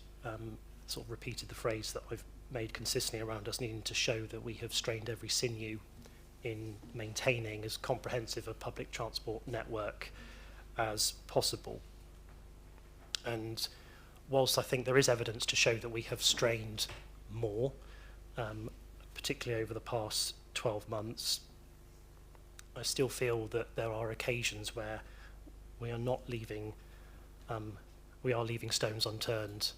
sort of repeated the phrase that I've made consistently around us needing to show that we have strained every sinew in maintaining as comprehensive a public transport network as possible. And whilst I think there is evidence to show that we have strained more, particularly over the past 12 months, I still feel that there are occasions where we are not leaving, we are leaving stones unturned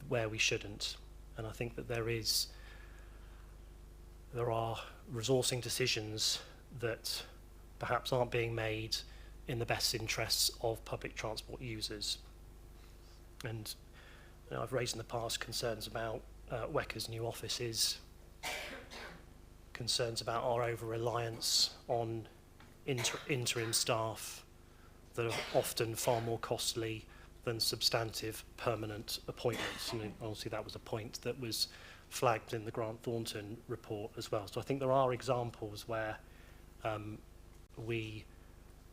where we shouldn't. And I think that there are resourcing decisions that perhaps aren't being made in the best interests of public transport users. And you know, I've raised in the past concerns about WECA's new offices, concerns about our over-reliance on interim staff that are often far more costly than substantive permanent appointments. And obviously that was a point that was flagged in the Grant Thornton report as well. So I think there are examples where we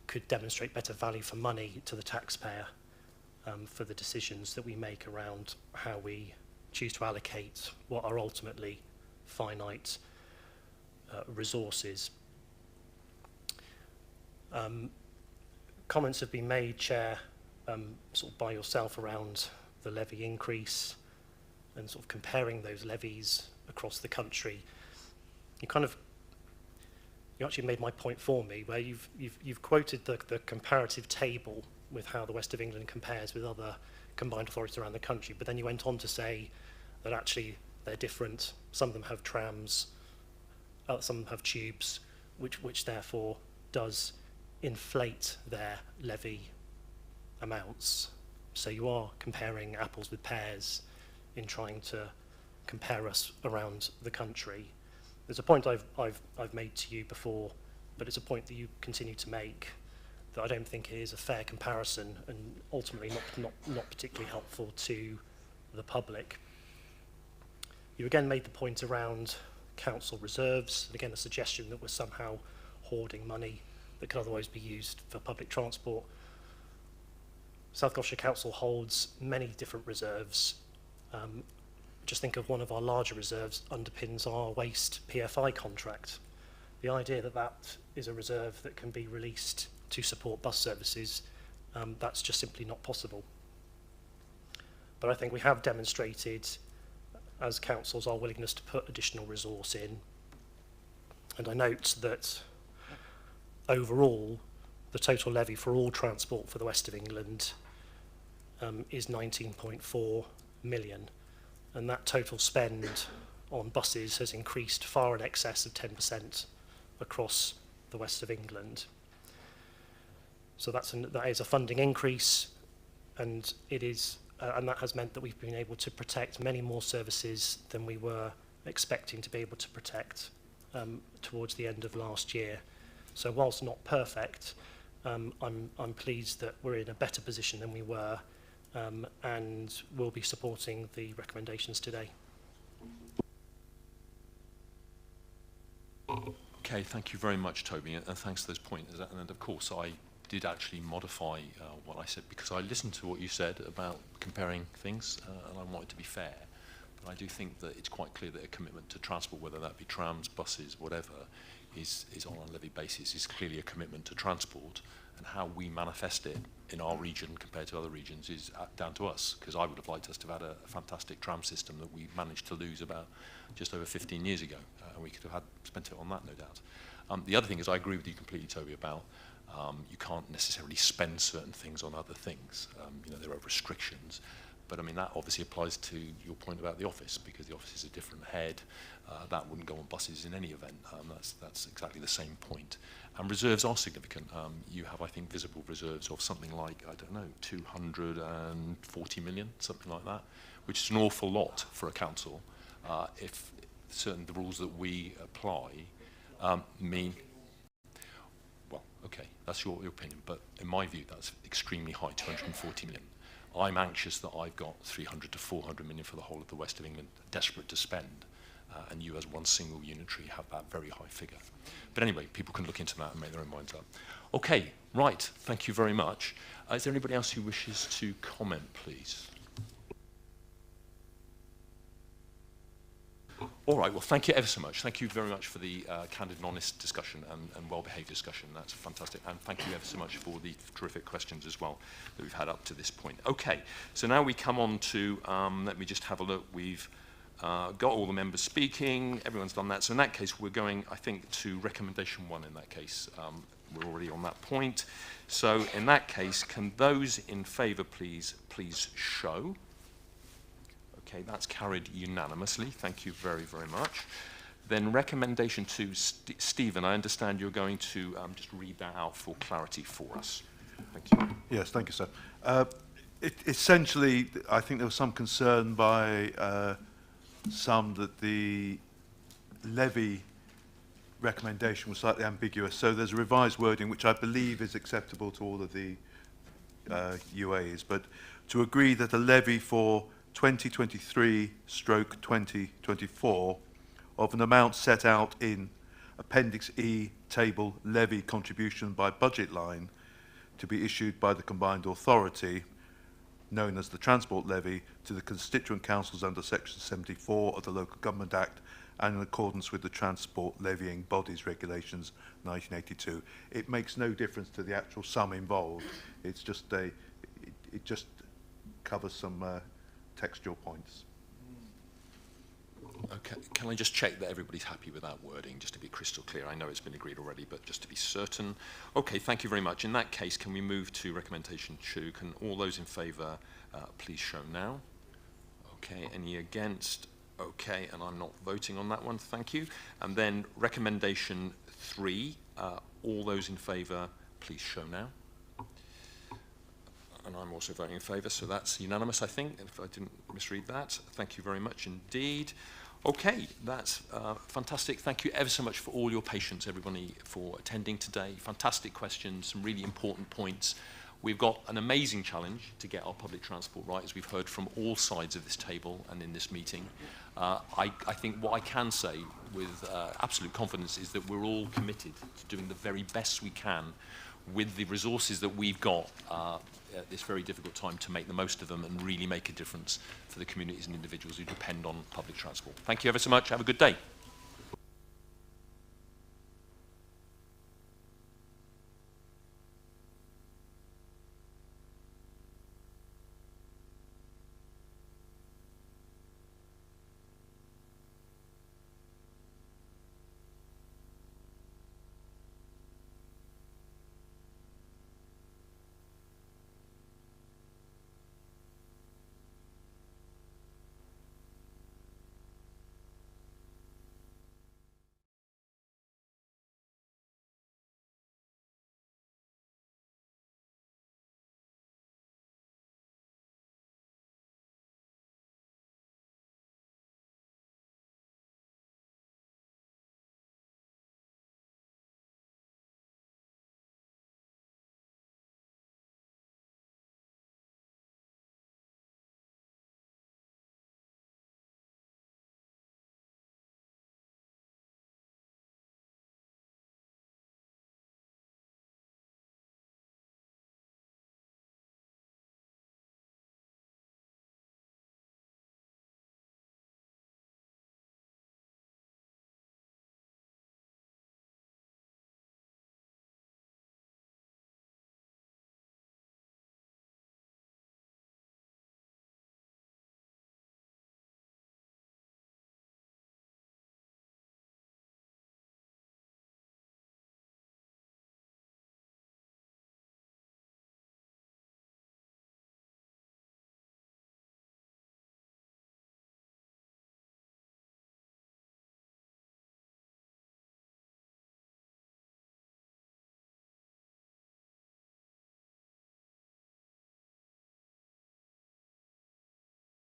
could demonstrate better value for money to the taxpayer for the decisions that we make around how we choose to allocate what are ultimately finite resources. Comments have been made, Chair, sort of by yourself around the levy increase and sort of comparing those levies across the country. You actually made my point for me, where you've quoted the comparative table with how the West of England compares with other combined authorities around the country, but then you went on to say that actually they're different. Some of them have trams, some of them have tubes, which therefore does inflate their levy amounts. So you are comparing apples with pears in trying to compare us around the country. There's a point I've made to you before, but it's a point that you continue to make, that I don't think is a fair comparison and ultimately not particularly helpful to the public. You again made the point around council reserves, and again a suggestion that we're somehow hoarding money that could otherwise be used for public transport. South Gloucestershire Council holds many different reserves. Just think of one of our larger reserves underpins our waste PFI contract. The idea that that is a reserve that can be released to support bus services, that's just simply not possible. But I think we have demonstrated as councils our willingness to put additional resource in. And I note that overall, the total levy for all transport for the West of England is 19.4 million. And that total spend on buses has increased far in excess of 10% across the West of England. So that is a funding increase, and it is, and that has meant that we've been able to protect many more services than we were expecting to be able to protect towards the end of last year. So whilst not perfect, I'm pleased that we're in a better position than we were, and we'll be supporting the recommendations today. Okay, thank you very much, Toby, and thanks for those points. And of course, I did actually modify what I said, because I listened to what you said about comparing things, and I want it to be fair. But I do think that it's quite clear that a commitment to transport, whether that be trams, buses, whatever, is on a levy basis, is clearly a commitment to transport, and how we manifest it in our region compared to other regions is down to us, because I would have liked us to have had a fantastic tram system that we managed to lose about just over 15 years ago, and we could have spent it on that, no doubt. The other thing is, I agree with you completely, Toby, about you can't necessarily spend certain things on other things. You know, there are restrictions, but I mean that obviously applies to your point about the office, because the office is a different head. That wouldn't go on buses in any event. That's exactly the same point. And reserves are significant. You have, I think, visible reserves of something like, I don't know, 240 million, something like that, which is an awful lot for a council. If certain the rules that we apply mean, well, okay, that's your opinion, but in my view, that's extremely high, 240 million. I'm anxious that I've got 300 to 400 million for the whole of the West of England, desperate to spend, and you as one single unitary have that very high figure. But anyway, people can look into that and make their own minds up. Okay, right, thank you very much. Is there anybody else who wishes to comment, please? All right, well, thank you ever so much. Thank you very much for the candid and honest discussion and well-behaved discussion. That's fantastic. And thank you ever so much for the terrific questions as well that we've had up to this point. Okay, so now we come on to, let me just have a look. We've got all the members speaking. Everyone's done that. So in that case, we're going, I think, to recommendation 1 in that case. We're already on that point. So in that case, can those in favour please show? Okay, that's carried unanimously. Thank you very, very much. Then recommendation 2, Stephen, I understand you're going to just read that out for clarity for us. Thank you. Yes, thank you, sir. Essentially, I think there was some concern by some that the levy recommendation was slightly ambiguous. So there's a revised wording which I believe is acceptable to all of the UAs, but to agree that a levy for 2023/2024 of an amount set out in Appendix E table levy contribution by budget line to be issued by the combined authority, known as the Transport Levy, to the constituent councils under Section 74 of the Local Government Act and in accordance with the Transport Levying Bodies Regulations 1982. It makes no difference to the actual sum involved. It's just it just covers some textual points. Okay, can I just check that everybody's happy with that wording, just to be crystal clear? I know it's been agreed already, but just to be certain. Okay, thank you very much. In that case, can we move to recommendation 2? Can all those in favour please show now? Okay, any against? Okay, and I'm not voting on that one, thank you. And then recommendation 3, all those in favour please show now. And I'm also voting in favour, so that's unanimous, I think, if I didn't misread that. Thank you very much indeed. Okay, that's fantastic. Thank you ever so much for all your patience, everybody, for attending today. Fantastic questions, some really important points. We've got an amazing challenge to get our public transport right, as we've heard from all sides of this table and in this meeting. I think what I can say with absolute confidence is that we're all committed to doing the very best we can with the resources that we've got at this very difficult time to make the most of them and really make a difference for the communities and individuals who depend on public transport. Thank you ever so much. Have a good day.